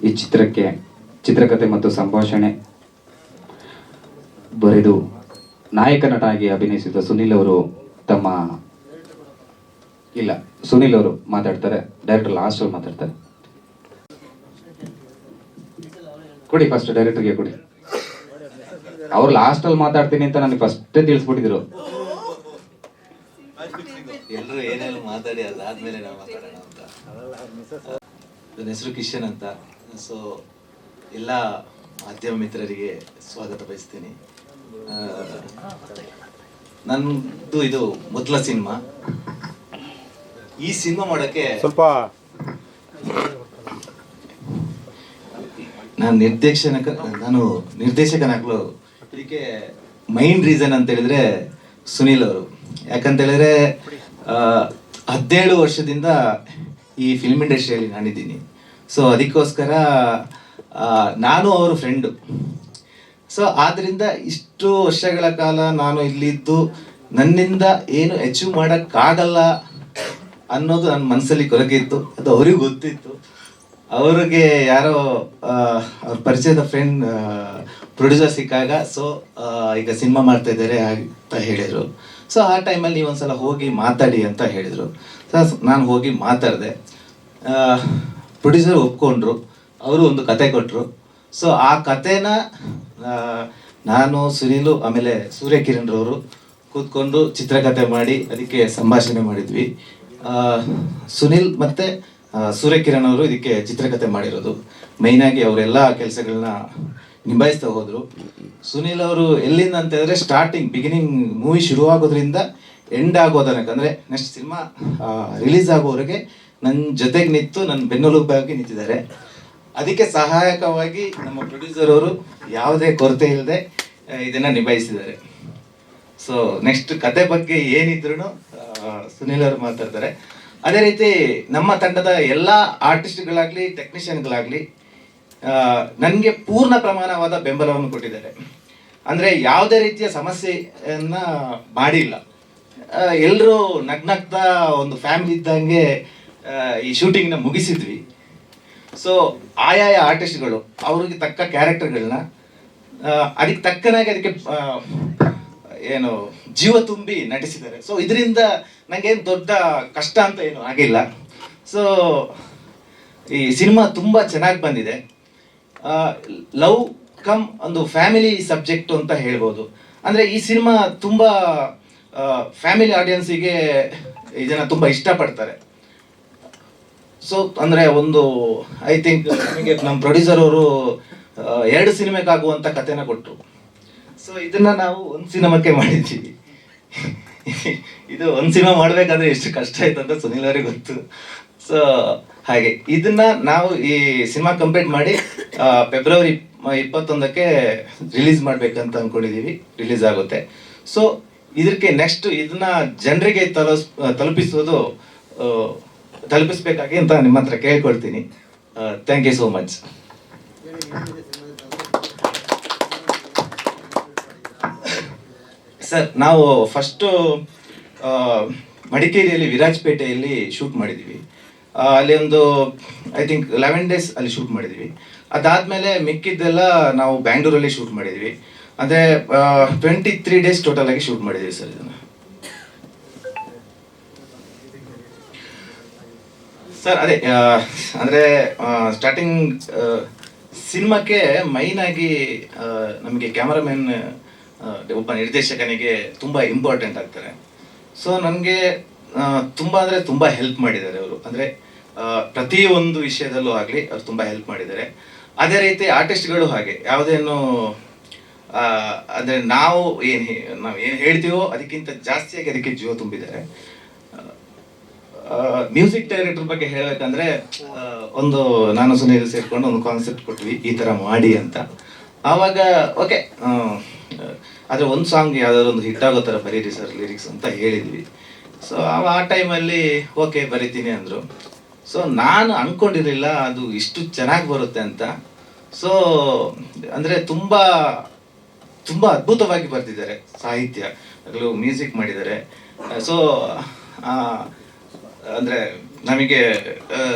ಈ ಚಿತ್ರಕಥೆ ಮತ್ತು ಸಂಭಾಷಣೆ ಬರೆದು ನಾಯಕ ನಟನಾಗಿ ಅಭಿನಯಿಸಿದ ಸುನಿಲ್ ಅವರು ಸುನಿಲ್ ಅವರು ಮಾತಾಡ್ತಾರೆ. ಡೈರೆಕ್ಟರ್ ಲಾಸ್ಟ್ ಅಲ್ಲಿ ಮಾತಾಡ್ತಾರೆ. ಕೊಡಿ ಫಸ್ಟ್ ಡೈರೆಕ್ಟರ್ಗೆ ಕೊಡಿ. ಅವ್ರು ಲಾಸ್ಟ್ ಅಲ್ಲಿ ಮಾತಾಡ್ತೀನಿ ಅಂತ ನನಗೆ ಫಸ್ಟೇ ತಿಳಿಸ್ಬಿಟ್ಟಿದ್ರು. ಎಲ್ಲರೂ ಏನೇನು ಮಾತಾಡಿ ಅದಾದ್ಮೇಲೆ ನಾವು ಮಾತಾಡೋಣ ಅಂತ. ನನ್ನ ಹೆಸರು ಕಿಶನ್ ಅಂತ. ಸೊ ಎಲ್ಲ ಮಾಧ್ಯಮ ಮಿತ್ರರಿಗೆ ಸ್ವಾಗತ ಬಯಸ್ತೀನಿ. ನಂದು ಇದು ಮೊದಲ ಸಿನಿಮಾ. ಈ ಸಿನಿಮಾ ಮಾಡೋಕ್ಕೆ ಸ್ವಲ್ಪ ನಾನು ನಿರ್ದೇಶಕನಾಗಲು ಇದಕ್ಕೆ ಮೈನ್ ರೀಸನ್ ಅಂತ ಹೇಳಿದ್ರೆ ಸುನಿಲ್ ಅವರು. ಯಾಕಂತ ಹೇಳಿದ್ರೆ 17 ವರ್ಷದಿಂದ ಈ ಫಿಲ್ಮ್ ಇಂಡಸ್ಟ್ರಿಯಲ್ಲಿ ನಾನಿದ್ದೀನಿ. ಸೊ ಅದಕ್ಕೋಸ್ಕರ ನಾನು ಅವರು ಫ್ರೆಂಡು. ಸೊ ಆದ್ದರಿಂದ ಇಷ್ಟು ವರ್ಷಗಳ ಕಾಲ ನಾನು ಇಲ್ಲಿದ್ದು ನನ್ನಿಂದ ಏನು ಅಚೀವ್ ಮಾಡೋಕ್ಕಾಗಲ್ಲ ಅನ್ನೋದು ನನ್ನ ಮನಸ್ಸಲ್ಲಿ ಕೊರಗಿತ್ತು. ಅದು ಅವ್ರಿಗೂ ಗೊತ್ತಿತ್ತು. ಅವ್ರಿಗೆ ಯಾರೋ ಅವ್ರ ಪರಿಚಯದ ಫ್ರೆಂಡ್ ಪ್ರೊಡ್ಯೂಸರ್ ಸಿಕ್ಕಾಗ ಸೊ ಈಗ ಸಿನಿಮಾ ಮಾಡ್ತಾ ಇದ್ದಾರೆ ಅಂತ ಹೇಳಿದರು. ಸೊ ಆ ಟೈಮಲ್ಲಿ ನೀವು ಒಂದ್ಸಲ ಹೋಗಿ ಮಾತಾಡಿ ಅಂತ ಹೇಳಿದರು. ಸೊ ನಾನು ಹೋಗಿ ಮಾತಾಡಿದೆ. ಪ್ರೊಡ್ಯೂಸರ್ ಒಪ್ಕೊಂಡ್ರು. ಅವರು ಒಂದು ಕತೆ ಕೊಟ್ಟರು. ಸೊ ಆ ಕತೆನ ನಾನು, ಸುನೀಲು, ಆಮೇಲೆ ಸೂರ್ಯಕಿರಣ್ ರವರು ಕೂತ್ಕೊಂಡು ಚಿತ್ರಕಥೆ ಮಾಡಿ ಅದಕ್ಕೆ ಸಂಭಾಷಣೆ ಮಾಡಿದ್ವಿ. ಸುನಿಲ್ ಮತ್ತು ಸೂರ್ಯಕಿರಣ್ ಅವರು ಇದಕ್ಕೆ ಚಿತ್ರಕಥೆ ಮಾಡಿರೋದು. ಮೈನಾಗಿ ಅವರೆಲ್ಲ ಕೆಲಸಗಳನ್ನ ನಿಭಾಯಿಸ್ತಾ ಹೋದರು. ಸುನಿಲ್ ಅವರು ಎಲ್ಲಿಂದ ಅಂತ ಹೇಳಿದ್ರೆ ಬಿಗಿನಿಂಗ್ ಮೂವಿ ಶುರುವಾಗೋದ್ರಿಂದ ಎಂಡ್ ಆಗೋ ತನಕ, ಅಂದರೆ ನೆಕ್ಸ್ಟ್ ಸಿನಿಮಾ ರಿಲೀಸ್ ಆಗೋವರೆಗೆ ನನ್ನ ಜೊತೆಗೆ ನಿಂತು ನನ್ನ ಬೆನ್ನೆಲುಬಾಗಿ ನಿಂತಿದ್ದಾರೆ. ಅದಕ್ಕೆ ಸಹಾಯಕವಾಗಿ ನಮ್ಮ ಪ್ರೊಡ್ಯೂಸರ್ ಅವರು ಯಾವುದೇ ಕೊರತೆ ಇಲ್ಲದೆ ಇದನ್ನು ನಿಭಾಯಿಸಿದ್ದಾರೆ. ಸೊ ನೆಕ್ಸ್ಟ್ ಕತೆ ಬಗ್ಗೆ ಏನಿದ್ರು ಸುನಿಲ್ ಅವರು ಮಾತಾಡ್ತಾರೆ. ಅದೇ ರೀತಿ ನಮ್ಮ ತಂಡದ ಎಲ್ಲ ಆರ್ಟಿಸ್ಟ್ಗಳಾಗಲಿ ಟೆಕ್ನಿಷಿಯನ್ಗಳಾಗಲಿ ನನಗೆ ಪೂರ್ಣ ಪ್ರಮಾಣವಾದ ಬೆಂಬಲವನ್ನು ಕೊಟ್ಟಿದ್ದಾರೆ. ಅಂದರೆ ಯಾವುದೇ ರೀತಿಯ ಸಮಸ್ಯೆಯನ್ನ ಮಾಡಿಲ್ಲ. ಎಲ್ಲರೂ ನಗ್ನಗ್ತಾ ಒಂದು ಫ್ಯಾಮಿಲಿ ಇದ್ದಂಗೆ ಈ ಶೂಟಿಂಗ್ನ ಮುಗಿಸಿದ್ವಿ. ಸೊ ಆಯಾಯ ಆರ್ಟಿಸ್ಟ್ಗಳು ಅವ್ರಿಗೆ ತಕ್ಕ ಕ್ಯಾರೆಕ್ಟರ್ಗಳನ್ನ ಅದಕ್ಕೆ ತಕ್ಕನಾಗಿ ಅದಕ್ಕೆ ಏನು ಜೀವ ತುಂಬಿ ನಟಿಸಿದ್ದಾರೆ. ಸೊ ಇದರಿಂದ ನನಗೇನು ದೊಡ್ಡ ಕಷ್ಟ ಅಂತ ಏನು ಆಗಿಲ್ಲ. ಸೊ ಈ ಸಿನಿಮಾ ತುಂಬ ಚೆನ್ನಾಗಿ ಬಂದಿದೆ. ಲವ್ ಕಮ್ ಒಂದು ಫ್ಯಾಮಿಲಿ ಸಬ್ಜೆಕ್ಟ್ ಅಂತ ಹೇಳ್ಬೋದು. ಅಂದರೆ ಈ ಸಿನಿಮಾ ತುಂಬ ಫ್ಯಾಮಿಲಿ ಆಡಿಯನ್ಸಿಗೆ ಇದನ್ನು ತುಂಬ ಇಷ್ಟಪಡ್ತಾರೆ. ಸೊ ಅಂದರೆ ಒಂದು ಐ ಥಿಂಕ್ ನಮಗೆ ನಮ್ಮ ಪ್ರೊಡ್ಯೂಸರ್ ಅವರು 2 ಸಿನಿಮಾಕ್ಕಾಗುವಂಥ ಕಥೆನ ಕೊಟ್ಟರು. ಸೊ ಇದನ್ನು ನಾವು ಒಂದು ಸಿನಿಮಾಕ್ಕೆ ಮಾಡಿದ್ದೀವಿ. ಇದು ಒಂದು ಸಿನಿಮಾ ಮಾಡಬೇಕಾದ್ರೆ ಎಷ್ಟು ಕಷ್ಟ ಆಯ್ತು ಅಂತ ಸುನಿಲ್ ಅವರಿಗೆ ಗೊತ್ತು. ಸೊ ಹಾಗೆ ಇದನ್ನ ನಾವು ಈ ಸಿನಿಮಾ ಕಂಪ್ಲೀಟ್ ಮಾಡಿ ಫೆಬ್ರವರಿ 21ಕ್ಕೆ ರಿಲೀಸ್ ಮಾಡ್ಬೇಕಂತ ಅಂದ್ಕೊಂಡಿದ್ದೀವಿ. ರಿಲೀಸ್ ಆಗುತ್ತೆ. ಸೊ ಇದಕ್ಕೆ ನೆಕ್ಸ್ಟ್ ಇದನ್ನ ಜನರಿಗೆ ತಲುಪಿಸ್ಬೇಕಾಗಿ ಅಂತ ನಿಮ್ಮ ಹತ್ರ ಕೇಳ್ಕೊಳ್ತೀನಿ. Thank you so much. Sir, ನಾವು ಫಸ್ಟು ಮಡಿಕೇರಿಯಲ್ಲಿ ವಿರಾಜಪೇಟೆಯಲ್ಲಿ ಶೂಟ್ ಮಾಡಿದ್ದೀವಿ. ಅಲ್ಲಿ ಒಂದು ಐ ಥಿಂಕ್ 11 days ಅಲ್ಲಿ ಶೂಟ್ ಮಾಡಿದ್ವಿ. ಅದಾದಮೇಲೆ ಮಿಕ್ಕಿದ್ದೆಲ್ಲ ನಾವು ಬ್ಯಾಂಗ್ಳೂರಲ್ಲಿ ಶೂಟ್ ಮಾಡಿದ್ವಿ. ಅಂದರೆ 23 days ಟೋಟಲ್ ಆಗಿ ಶೂಟ್ ಮಾಡಿದ್ದೀವಿ ಸರ್. ಇದನ್ನು ಸರ್ ಅದೇ ಅಂದರೆ ಸ್ಟಾರ್ಟಿಂಗ್ ಸಿನಿಮಾಕ್ಕೆ ಮೈನ್ ಆಗಿ ನಮಗೆ ಕ್ಯಾಮರಾಮನ್ ಒಬ್ಬ ನಿರ್ದೇಶಕನಿಗೆ ತುಂಬ ಇಂಪಾರ್ಟೆಂಟ್ ಆಗ್ತಾರೆ. ಸೊ ನನಗೆ ತುಂಬ ಅಂದರೆ ತುಂಬ ಹೆಲ್ಪ್ ಮಾಡಿದ್ದಾರೆ ಅವರು. ಅಂದರೆ ಪ್ರತಿಯೊಂದು ವಿಷಯದಲ್ಲೂ ಆಗಲಿ ಅವ್ರು ತುಂಬ ಹೆಲ್ಪ್ ಮಾಡಿದ್ದಾರೆ. ಅದೇ ರೀತಿ ಆರ್ಟಿಸ್ಟ್ಗಳು ಹಾಗೆ ಯಾವುದೇನು ಅಂದರೆ ನಾವು ಏನು ಹೇಳ್ತೀವೋ ಅದಕ್ಕಿಂತ ಜಾಸ್ತಿಯಾಗಿ ಅದಕ್ಕೆ ಜೀವ ತುಂಬಿದ್ದಾರೆ. ಮ್ಯೂಸಿಕ್ ಡೈರೆಕ್ಟರ್ ಬಗ್ಗೆ ಹೇಳಬೇಕಂದ್ರೆ ಒಂದು ನಾನು ಸುನೀಲ್ ಸೇರ್ಕೊಂಡು ಒಂದು ಕಾನ್ಸೆಪ್ಟ್ ಕೊಟ್ವಿ, ಈ ಥರ ಮಾಡಿ ಅಂತ. ಆವಾಗ ಓಕೆ, ಆದರೆ ಒಂದು ಸಾಂಗ್ ಯಾವುದಾದ್ರು ಒಂದು ಹಿಟ್ ಆಗೋ ಥರ ಬರೀರಿ ಸರ್ ಲಿರಿಕ್ಸ್ ಅಂತ ಹೇಳಿದ್ವಿ. ಸೊ ಆ ಟೈಮಲ್ಲಿ ಓಕೆ ಬರಿತೀನಿ ಅಂದರು. ಸೊ ನಾನು ಅಂದ್ಕೊಂಡಿರಲಿಲ್ಲ ಅದು ಇಷ್ಟು ಚೆನ್ನಾಗಿ ಬರುತ್ತೆ ಅಂತ. ಸೊ ಅಂದರೆ ತುಂಬ ತುಂಬ ಅದ್ಭುತವಾಗಿ ಬರೆದಿದ್ದಾರೆ. ಸಾಹಿತ್ಯ ಆಗಲೂ ಮ್ಯೂಸಿಕ್ ಮಾಡಿದ್ದಾರೆ. ಸೊ ಅಂದರೆ ನಮಗೆ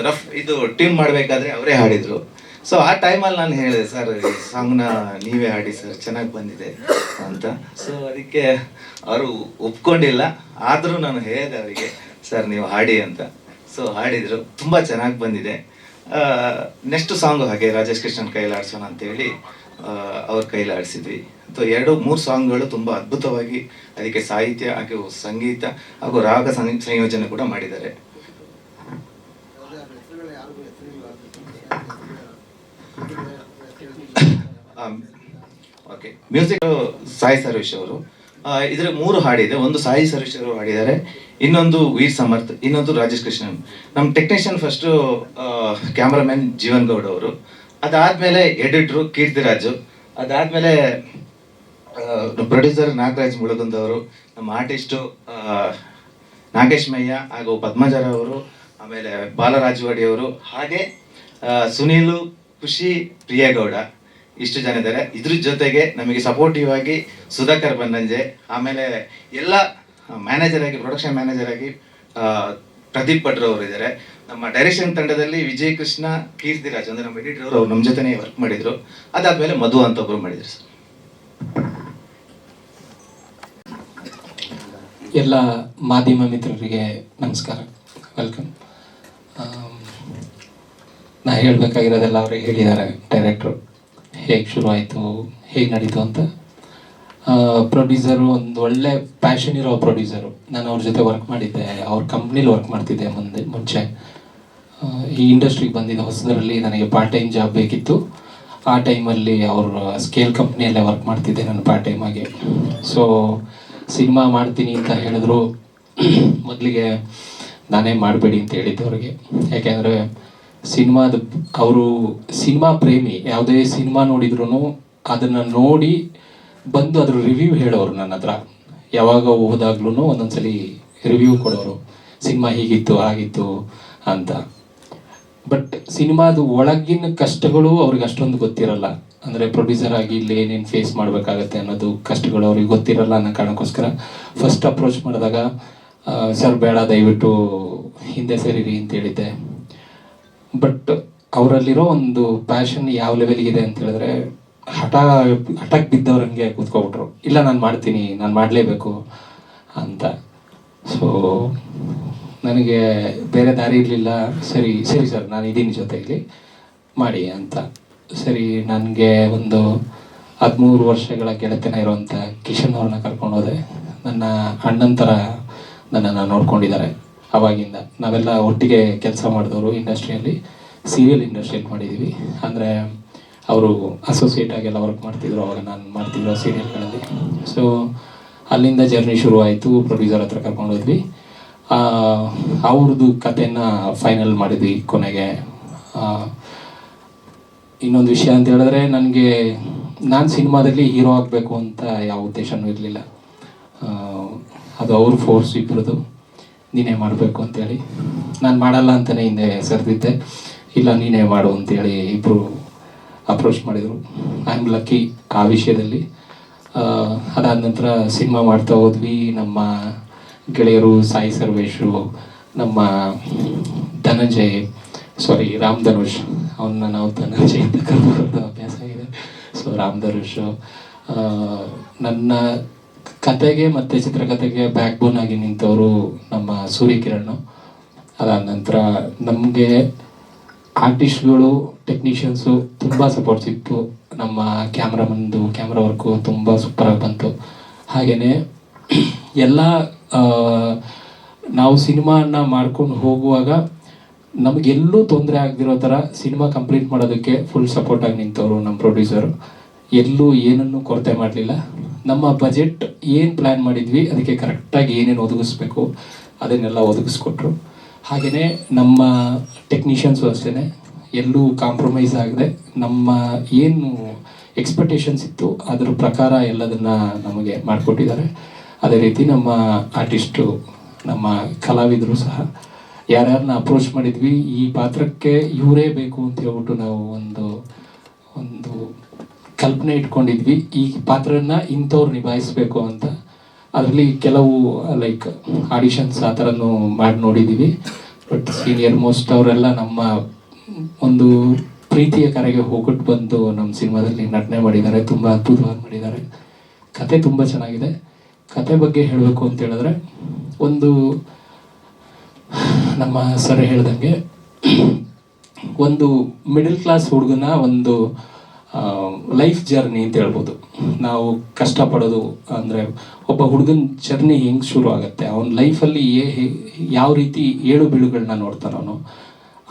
ರಫ್ ಇದು ಟ್ಯೂನ್ ಮಾಡಬೇಕಾದ್ರೆ ಅವರೇ ಹಾಡಿದರು. ಸೊ ಆ ಟೈಮಲ್ಲಿ ನಾನು ಹೇಳಿದೆ, ಸರ್ ಈ ಸಾಂಗ್ನ ನೀವೇ ಹಾಡಿ ಸರ್, ಚೆನ್ನಾಗಿ ಬಂದಿದೆ ಅಂತ. ಸೊ ಅದಕ್ಕೆ ಅವರು ಒಪ್ಕೊಂಡಿಲ್ಲ, ಆದರೂ ನಾನು ಹೇಳಿದೆ ಅವರಿಗೆ, ಸರ್ ನೀವು ಹಾಡಿ ಅಂತ. ಸೊ ಹಾಡಿದರು, ತುಂಬ ಚೆನ್ನಾಗಿ ಬಂದಿದೆ. ನೆಕ್ಸ್ಟ್ ಸಾಂಗು ಹಾಗೆ ರಾಜೇಶ್ ಕೃಷ್ಣನ್ ಕೈಲಿ ಆಡಿಸೋಣ ಅಂತೇಳಿ ಅವ್ರ ಕೈಲಿ ಆಡಿಸಿದ್ವಿ. ಸೊ 2-3 ಸಾಂಗ್ಗಳು ತುಂಬ ಅದ್ಭುತವಾಗಿ, ಅದಕ್ಕೆ ಸಾಹಿತ್ಯ ಹಾಗೂ ಸಂಗೀತ ಹಾಗೂ ರಾಗ ಸಂಯೋಜನೆ ಕೂಡ ಮಾಡಿದ್ದಾರೆ. ಓಕೆ, ಮ್ಯೂಸಿಕ್ ಸಾಯಿ ಸರ್ವೇಶ್ ಅವರು. ಇದರ 3 ಹಾಡಿದೆ. ಒಂದು ಸಾಯಿ ಸರ್ವೇಶ್ ಅವರು ಹಾಡಿದ್ದಾರೆ, ಇನ್ನೊಂದು ವೀರ್ ಸಮರ್ಥ್, ಇನ್ನೊಂದು ರಾಜೇಶ್ ಕೃಷ್ಣನ್. ನಮ್ಮ technician first cameraman Jeevan Gowda ಅವರು, ಅದಾದಮೇಲೆ ಎಡಿಟ್ರು ಕೀರ್ತಿರಾಜು, ಅದಾದಮೇಲೆ ಪ್ರೊಡ್ಯೂಸರ್ ನಾಗರಾಜ್ ಮುಳಗುಂದ್ ಅವರು, ನಮ್ಮ ಆರ್ಟಿಸ್ಟು ನಾಗೇಶ್ ಮಯ್ಯ ಹಾಗೂ ಪದ್ಮಜರ ಅವರು, ಆಮೇಲೆ ಬಾಲರಾಜವಾಡಿ ಅವರು, ಹಾಗೆ ಸುನೀಲು, ಖುಷಿ, ಪ್ರಿಯಗೌಡ, ಇಷ್ಟು ಜನ ಇದ್ದಾರೆ. ಇದ್ರ ಜೊತೆಗೆ ನಮಗೆ ಸಪೋರ್ಟಿವ್ ಆಗಿ ಸುಧಾಕರ್ ಬನ್ನಂಜೆ, ಆಮೇಲೆ ಎಲ್ಲ ಮ್ಯಾನೇಜರ್ ಆಗಿ, ಪ್ರೊಡಕ್ಷನ್ ಮ್ಯಾನೇಜರ್ ಆಗಿ ಪ್ರದೀಪ್ ಭಟ್ರು ಅವರು ಇದ್ದಾರೆ. ನಮ್ಮ ಡೈರೆಕ್ಷನ್ ತಂಡದಲ್ಲಿ ವಿಜಯ್ ಕೃಷ್ಣ, ಕೀರ್ತಿರಾಜ್ ಅಂದ್ರೆ ನಮ್ಮ ಎಡಿಟರ್ ಅವರು ನಮ್ಮ ಜೊತೆನೇ ವರ್ಕ್ ಮಾಡಿದ್ರು. ಅದಾದ್ಮೇಲೆ ಮಧು ಅಂತ ಒಬ್ರು ಮಾಡಿದ್ರು ಸರ್. ಎಲ್ಲ ಮಾಧ್ಯಮ ಮಿತ್ರರಿಗೆ ನಮಸ್ಕಾರ, ವೆಲ್ಕಮ್. ನಾ ಹೇಳಬೇಕಾಗಿರೋದೆಲ್ಲ ಅವರೇ ಹೇಳಿದ್ದಾರೆ, ಡೈರೆಕ್ಟ್ರು ಹೇಗೆ ಶುರು ಆಯಿತು, ಹೇಗೆ ನಡೀತು ಅಂತ. ಪ್ರೊಡ್ಯೂಸರು ಒಂದು ಒಳ್ಳೆ ಪ್ಯಾಷನ್ ಇರೋ ಪ್ರೊಡ್ಯೂಸರು. ನಾನು ಅವ್ರ ಜೊತೆ ವರ್ಕ್ ಮಾಡಿದ್ದೆ, ಅವ್ರ ಕಂಪ್ನಿಲಿ ವರ್ಕ್ ಮಾಡ್ತಿದ್ದೆ ಮುಂಚೆ. ಈ ಇಂಡಸ್ಟ್ರಿಗೆ ಬಂದಿದ್ದ ಹೊಸದರಲ್ಲಿ ನನಗೆ ಪಾರ್ಟ್ ಟೈಮ್ ಜಾಬ್ ಬೇಕಿತ್ತು. ಆ ಟೈಮಲ್ಲಿ ಅವ್ರ ಸ್ಕೇಲ್ ಕಂಪ್ನಿಯಲ್ಲೇ ವರ್ಕ್ ಮಾಡ್ತಿದ್ದೆ ನಾನು ಪಾರ್ಟ್ ಟೈಮ್ ಆಗಿ. ಸೊ ಸಿನಿಮಾ ಮಾಡ್ತೀನಿ ಅಂತ ಹೇಳಿದ್ರು. ಮೊದಲಿಗೆ ನಾನೇ ಮಾಡಬೇಡಿ ಅಂತ ಹೇಳಿದ್ದೆ ಅವ್ರಿಗೆ. ಯಾಕೆಂದರೆ ಅವರು ಸಿನಿಮಾ ಪ್ರೇಮಿ. ಯಾವುದೇ ಸಿನಿಮಾ ನೋಡಿದ್ರು ಅದನ್ನು ನೋಡಿ ಬಂದು ಅದ್ರ ರಿವ್ಯೂ ಹೇಳೋರು ನನ್ನ ಹತ್ರ. ಯಾವಾಗ ಹೋದಾಗ್ಲೂ ಒಂದೊಂದ್ಸಲಿ ರಿವ್ಯೂ ಕೊಡೋರು, ಸಿನಿಮಾ ಹೀಗಿತ್ತು ಹಾಗಿತ್ತು ಅಂತ. ಬಟ್ ಸಿನಿಮಾದ ಒಳಗಿನ ಕಷ್ಟಗಳು ಅವ್ರಿಗೆ ಅಷ್ಟೊಂದು ಗೊತ್ತಿರಲ್ಲ. ಅಂದರೆ ಪ್ರೊಡ್ಯೂಸರ್ ಆಗಿ ಇಲ್ಲಿ ಏನೇನು ಫೇಸ್ ಮಾಡಬೇಕಾಗತ್ತೆ ಅನ್ನೋದು ಕಷ್ಟಗಳು ಅವ್ರಿಗೆ ಗೊತ್ತಿರಲ್ಲ ಅನ್ನೋ ಕಾರಣಕ್ಕೋಸ್ಕರ ಫಸ್ಟ್ ಅಪ್ರೋಚ್ ಮಾಡಿದಾಗ ಸರ್ ಬೇಡ, ದಯವಿಟ್ಟು ಹಿಂದೆ ಸೇರಿರಿ ಅಂತ ಹೇಳಿದ್ದೆ. ಬಟ್ ಅವರಲ್ಲಿರೋ ಒಂದು ಪ್ಯಾಷನ್ ಯಾವ ಲೆವೆಲ್ಗಿದೆ ಅಂತ ಹೇಳಿದ್ರೆ, ಹಠಕ್ಕೆ ಬಿದ್ದವ್ರಂಗೆ ಕೂತ್ಕೊಬಿಟ್ರು. ಇಲ್ಲ ನಾನು ಮಾಡ್ತೀನಿ, ನಾನು ಮಾಡಲೇಬೇಕು ಅಂತ. ಸೊ ನನಗೆ ಬೇರೆ ದಾರಿ ಇರಲಿಲ್ಲ. ಸರಿ ಸರ್, ನಾನು ಇದ್ದೀನಿ ಜೊತೆಯಲ್ಲಿ ಮಾಡಿ ಅಂತ. ಸರಿ, ನನಗೆ ಒಂದು 13 ವರ್ಷಗಳ ಗೆಳೆತನ ಇರುವಂಥ ಕಿಶನ್ ಅವ್ರನ್ನ ಕರ್ಕೊಂಡು ಹೋದೆ. ನನ್ನ ಅಣ್ಣನ ಥರ ನನ್ನನ್ನು ನೋಡ್ಕೊಂಡಿದ್ದಾರೆ ಅವಾಗಿಂದ. ನಾವೆಲ್ಲ ಒಟ್ಟಿಗೆ ಕೆಲಸ ಮಾಡಿದವರು ಇಂಡಸ್ಟ್ರಿಯಲ್ಲಿ, ಸೀರಿಯಲ್ ಇಂಡಸ್ಟ್ರಿಯಲ್ಲಿ ಮಾಡಿದ್ದೀವಿ. ಅಂದರೆ ಅವರು ಅಸೋಸಿಯೇಟ್ ಆಗೆಲ್ಲ ವರ್ಕ್ ಮಾಡ್ತಿದ್ರು, ಅವಾಗ ನಾನು ಮಾಡ್ತಿದ್ರು ಸೀರಿಯಲ್ಗಳಲ್ಲಿ. ಸೊ ಅಲ್ಲಿಂದ ಜರ್ನಿ ಶುರು ಆಯಿತು. ಪ್ರೊಡ್ಯೂಸರ್ ಹತ್ರ ಕರ್ಕೊಂಡು ಹೋದ್ವಿ. ಅವ್ರದ್ದು ಕಥೆನ ಫೈನಲ್ ಮಾಡಿದ್ವಿ ಕೊನೆಗೆ. ಇನ್ನೊಂದು ವಿಷಯ ಅಂತ ಹೇಳಿದ್ರೆ, ನಾನು ಸಿನಿಮಾದಲ್ಲಿ ಹೀರೋ ಆಗಬೇಕು ಅಂತ ಯಾವ ಉದ್ದೇಶನೂ ಇರಲಿಲ್ಲ. ಅದು ಅವ್ರ ಫೋರ್ಸ್ ಇಬ್ಬರದು, ನೀನೇ ಮಾಡಬೇಕು ಅಂತೇಳಿ. ನಾನು ಮಾಡಲ್ಲ ಅಂತಲೇ ಹಿಂದೆ ಸರಿದಿದ್ದೆ. ಇಲ್ಲ ನೀನೇ ಮಾಡು ಅಂತೇಳಿ ಇಬ್ಬರು ಅಪ್ರೋಚ್ ಮಾಡಿದರು. ಐ ಆಮ್ ಲಕ್ಕಿ ಆ ವಿಷಯದಲ್ಲಿ. ಅದಾದ ನಂತರ ಸಿನಿಮಾ ಮಾಡ್ತಾ ಹೋದ್ವಿ. ನಮ್ಮ ಗೆಳೆಯರು ಸಾಯಿ ಸರ್ವೇಶು, ನಮ್ಮ ರಾಮ್ ಧನುಷ್, ಅವನ್ನ ನಾವು ಧನಂಜಯ್ ಅಂತ ಕರೆದು ಅಭ್ಯಾಸ ಆಗಿದೆ. ಸೊ ರಾಮ್ ಧನುಷ್ ನನ್ನ ಕತೆಗೆ ಮತ್ತು ಚಿತ್ರಕಥೆಗೆ ಬ್ಯಾಕ್ ಬೋನ್ ಆಗಿ ನಿಂತವರು ನಮ್ಮ ಸೂರ್ಯಕಿರಣ್. ಅದಾದ ನಂತರ ನಮಗೆ ಆರ್ಟಿಸ್ಟ್ಗಳು, ಟೆಕ್ನಿಷಿಯನ್ಸು ತುಂಬ ಸಪೋರ್ಟ್ ಸಿಕ್ತು. ನಮ್ಮ ಕ್ಯಾಮ್ರಾ ವರ್ಕು ತುಂಬ ಸೂಪರಾಗಿ ಬಂತು. ಹಾಗೆಯೇ ಎಲ್ಲ ನಾವು ಸಿನಿಮಾನ ಮಾಡ್ಕೊಂಡು ಹೋಗುವಾಗ ನಮಗೆಲ್ಲೂ ತೊಂದರೆ ಆಗದಿರೋ ಥರ ಸಿನಿಮಾ ಕಂಪ್ಲೀಟ್ ಮಾಡೋದಕ್ಕೆ ಫುಲ್ ಸಪೋರ್ಟಾಗಿ ನಿಂತವರು ನಮ್ಮ ಪ್ರೊಡ್ಯೂಸರು. ಎಲ್ಲೂ ಏನನ್ನು ಕೊರತೆ ಮಾಡಲಿಲ್ಲ. ನಮ್ಮ ಬಜೆಟ್ ಏನು ಪ್ಲ್ಯಾನ್ ಮಾಡಿದ್ವಿ ಅದಕ್ಕೆ ಕರೆಕ್ಟಾಗಿ ಏನೇನು ಒದಗಿಸ್ಬೇಕು ಅದನ್ನೆಲ್ಲ ಒದಗಿಸ್ಕೊಟ್ರು. ಹಾಗೆಯೇ ನಮ್ಮ ಟೆಕ್ನಿಷಿಯನ್ಸು ಅಷ್ಟೇ, ಎಲ್ಲೂ ಕಾಂಪ್ರಮೈಸ್ ಆಗದೆ ನಮ್ಮ ಏನು ಎಕ್ಸ್ಪೆಕ್ಟೇಷನ್ಸ್ ಇತ್ತು ಅದ್ರ ಪ್ರಕಾರ ಎಲ್ಲದನ್ನು ನಮಗೆ ಮಾಡಿಕೊಟ್ಟಿದ್ದಾರೆ. ಅದೇ ರೀತಿ ನಮ್ಮ ಆರ್ಟಿಸ್ಟು, ನಮ್ಮ ಕಲಾವಿದರು ಸಹ ಯಾರ್ಯಾರನ್ನ ಅಪ್ರೋಚ್ ಮಾಡಿದ್ವಿ, ಈ ಪಾತ್ರಕ್ಕೆ ಇವರೇ ಬೇಕು ಅಂತ ಹೇಳ್ಬಿಟ್ಟು ನಾವು ಒಂದು ಕಲ್ಪನೆ ಇಟ್ಕೊಂಡಿದ್ವಿ. ಈ ಪಾತ್ರನ ಇಂಥವ್ರು ನಿಭಾಯಿಸಬೇಕು ಅಂತ. ಅದರಲ್ಲಿ ಕೆಲವು ಲೈಕ್ ಆಡಿಷನ್ಸ್ ಆ ಥರನೂ ಮಾಡಿ ನೋಡಿದ್ದೀವಿ. ಬಟ್ ಸೀನಿಯರ್ ಮೋಸ್ಟ್ ಅವರೆಲ್ಲ ನಮ್ಮ ಒಂದು ಪ್ರೀತಿಯ ಕರೆಗೆ ಹೋಗ್ಬಿಟ್ಟು ಬಂದು ನಮ್ಮ ಸಿನಿಮಾದಲ್ಲಿ ನಟನೆ ಮಾಡಿದ್ದಾರೆ, ತುಂಬ ಅದ್ಭುತವಾಗಿ ಮಾಡಿದ್ದಾರೆ. ಕತೆ ತುಂಬ ಚೆನ್ನಾಗಿದೆ. ಕತೆ ಬಗ್ಗೆ ಹೇಳಬೇಕು ಅಂತ ಹೇಳಿದ್ರೆ, ಒಂದು ನಮ್ಮ ಸರ್ ಹೇಳ್ದಂಗೆ ಒಂದು ಮಿಡಲ್ ಕ್ಲಾಸ್ ಹುಡುಗನ ಒಂದು ಲೈಫ್ ಜರ್ನಿ ಅಂತ ಹೇಳ್ಬೋದು. ನಾವು ಕಷ್ಟಪಡೋದು ಅಂದರೆ ಒಬ್ಬ ಹುಡುಗನ ಜರ್ನಿ ಹೆಂಗೆ ಶುರು ಆಗುತ್ತೆ, ಅವನ ಲೈಫಲ್ಲಿ ಯಾವ ರೀತಿ ಏಳು ಬೀಳುಗಳನ್ನ ನೋಡ್ತಾನೆ ಅವನು,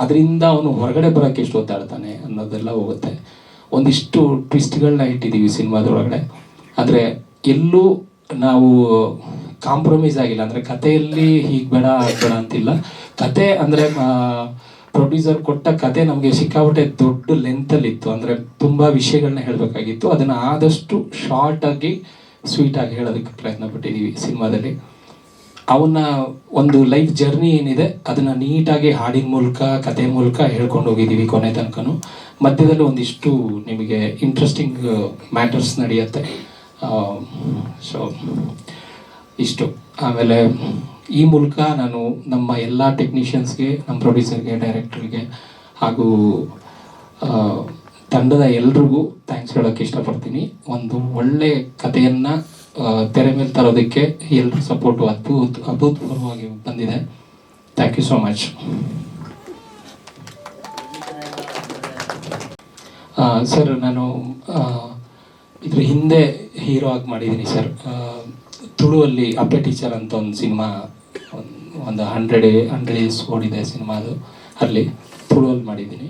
ಅದರಿಂದ ಅವನು ಹೊರಗಡೆ ಬರೋಕ್ಕೆ ಎಷ್ಟು ಒತ್ತಾಡ್ತಾನೆ ಅನ್ನೋದೆಲ್ಲ ಹೋಗುತ್ತೆ. ಒಂದಿಷ್ಟು ಟ್ವಿಸ್ಟ್ಗಳನ್ನ ಇಟ್ಟಿದ್ದೀವಿ ಸಿನಿಮಾದೊಳಗಡೆ. ಆದರೆ ಎಲ್ಲೂ ನಾವು ಕಾಂಪ್ರಮೈಸ್ ಆಗಿಲ್ಲ. ಅಂದರೆ ಕಥೆಯಲ್ಲಿ ಹೀಗೆ ಬೇಡ ಬೇಡ ಅಂತಿಲ್ಲ. ಕತೆ ಅಂದರೆ ಪ್ರೊಡ್ಯೂಸರ್ ಕೊಟ್ಟ ಕತೆ ನಮಗೆ ಸಿಕ್ಕಾಪಟ್ಟೆ ದೊಡ್ಡ ಲೆಂತಲ್ಲಿತ್ತು. ಅಂದರೆ ತುಂಬ ವಿಷಯಗಳನ್ನ ಹೇಳಬೇಕಾಗಿತ್ತು. ಅದನ್ನು ಆದಷ್ಟು ಶಾರ್ಟಾಗಿ ಸ್ವೀಟಾಗಿ ಹೇಳೋದಕ್ಕೆ ಪ್ರಯತ್ನ ಪಟ್ಟಿದ್ದೀವಿ ಸಿನಿಮಾದಲ್ಲಿ. ಅವನ ಒಂದು ಲೈಫ್ ಜರ್ನಿ ಏನಿದೆ ಅದನ್ನು ನೀಟಾಗಿ ಹಾಡಿನ ಮೂಲಕ ಕತೆ ಮೂಲಕ ಹೇಳ್ಕೊಂಡು ಹೋಗಿದ್ದೀವಿ ಕೊನೆ ತನಕನೂ. ಮಧ್ಯದಲ್ಲಿ ಒಂದಿಷ್ಟು ನಿಮಗೆ ಇಂಟ್ರೆಸ್ಟಿಂಗ್ ಮ್ಯಾಟರ್ಸ್ ನಡೆಯುತ್ತೆ. ಸೊ ಇಷ್ಟು. ಆಮೇಲೆ ಈ ಮೂಲಕ ನಾನು ನಮ್ಮ ಎಲ್ಲ ಟೆಕ್ನಿಷಿಯನ್ಸ್ಗೆ, ನಮ್ಮ ಪ್ರೊಡ್ಯೂಸರ್ಗೆ, ಡೈರೆಕ್ಟರ್ಗೆ ಹಾಗೂ ತಂಡದ ಎಲ್ರಿಗೂ ಥ್ಯಾಂಕ್ಸ್ ಹೇಳೋಕ್ಕೆ ಇಷ್ಟಪಡ್ತೀನಿ. ಒಂದು ಒಳ್ಳೆ ಕಥೆಯನ್ನು ತೆರೆ ಮೇಲೆ ತರೋದಕ್ಕೆ ಎಲ್ಲರ ಸಪೋರ್ಟು ಅಭೂತಪೂರ್ವವಾಗಿ ಬಂದಿದೆ. Thank you so much. Sir, ನಾನು ಇದ್ರ ಹಿಂದೆ ಹೀರೋ ಆಗಿ ಮಾಡಿದ್ದೀನಿ ಸರ್. ತುಳುವಲ್ಲಿ ಅಪ್ಪೆ ಟೀಚರ್ ಅಂತ ಒಂದು ಸಿನಿಮಾ, ಒಂದು 100 ಡೇಸ್ ಓಡಿದೆ ಸಿನಿಮಾ. ಅದು ಅಲ್ಲಿ ತುಳುವಲ್ಲಿ ಮಾಡಿದ್ದೀನಿ.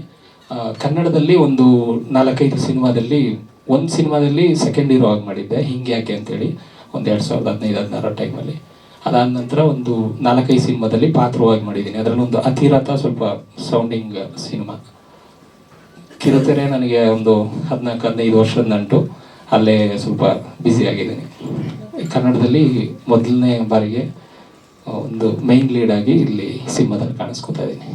ಕನ್ನಡದಲ್ಲಿ ಒಂದು 4-5 ಸಿನಿಮಾದಲ್ಲಿ, ಒಂದು ಸಿನಿಮಾದಲ್ಲಿ ಸೆಕೆಂಡ್ ಹೀರೋ ಆಗಿ ಮಾಡಿದ್ದೆ, ಹಿಂಗೆ ಯಾಕೆ ಅಂತೇಳಿ, ಒಂದು 2015-16 ಟೈಮಲ್ಲಿ. ಅದಾದ ನಂತರ ಒಂದು 4-5 ಸಿನಿಮಾದಲ್ಲಿ ಪಾತ್ರವಾಗಿ ಮಾಡಿದ್ದೀನಿ. ಅದರಲ್ಲಿ ಒಂದು ಅತಿರಥ ಸ್ವಲ್ಪ ಸೌಂಡಿಂಗ್ ಸಿನಿಮಾ. ಕಿರುತೆರೆ ನನಗೆ ಒಂದು 14-15 ವರ್ಷದ ನಂಟು. ಅಲ್ಲೇ ಸ್ವಲ್ಪ ಬ್ಯುಸಿ ಆಗಿದ್ದೀನಿ. ಕನ್ನಡದಲ್ಲಿ ಮೊದಲನೇ ಬಾರಿಗೆ ಒಂದು ಮೈನ್ ಲೀಡ್ ಆಗಿ ಇಲ್ಲಿ ಸಿನಿಮಾದಲ್ಲಿ ಕಾಣಿಸ್ಕೊತಾ ಇದ್ದೀನಿ.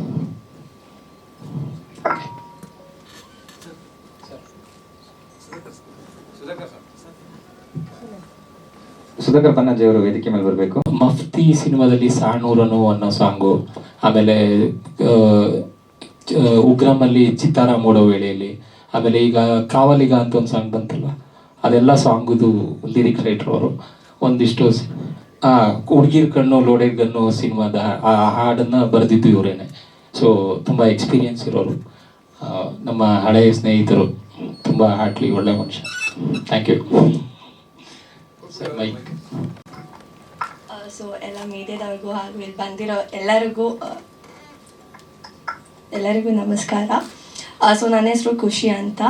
ಸುಧಾಕರ್ ಪನ್ನಾಜಿ ಅವರು ವೇದಿಕೆ ಮೇಲೆ ಬರಬೇಕು. ಮಫ್ತಿ ಸಿನಿಮಾದಲ್ಲಿ ಸಾಣೂರನು ಅನ್ನೋ ಸಾಂಗು, ಆಮೇಲೆ ಉಗ್ರಮಲ್ಲಿ ಚಿತ್ತಾರ ಮೂಡೋ ವೇಳೆಯಲ್ಲಿ, ಆಮೇಲೆ ಈಗ ಕಾವಲಿಗ ಅಂತ ಒಂದು ಸಾಂಗ್ ಬಂತಲ್ಲ, ಅದೆಲ್ಲ ಸಾಂಗುದು ಲಿರಿಕ್ ರೈಟರ್ ಅವರು. ಒಂದಿಷ್ಟು ಹುಡುಗಿರ್ ಕಣ್ಣು ಲೋಡೆಡ್ ಗನ್ನು ಸಿನಿಮಾದ ಆ ಹಾಡನ್ನು ಬರೆದಿದ್ದು ಇವರೇನೆ. ಸೊ ತುಂಬ ಎಕ್ಸ್ಪೀರಿಯನ್ಸ್ ಇರೋರು, ನಮ್ಮ ಹಳೆಯ ಸ್ನೇಹಿತರು, ತುಂಬ ಹಾರ್ಟ್ಲಿ ಒಳ್ಳೆ ಮನುಷ್ಯ. Thank you sir. Mike. So ಎಲ್ಲ ಮೀಡಿಯಾದವ್ರಿಗೂ ಹಾಗೂ ಇಲ್ಲಿ ಬಂದಿರೋ ಎಲ್ಲರಿಗೂ ನಮಸ್ಕಾರ. ಸೊ ನನ್ನ ಹೆಸರು ಖುಷಿ ಅಂತ.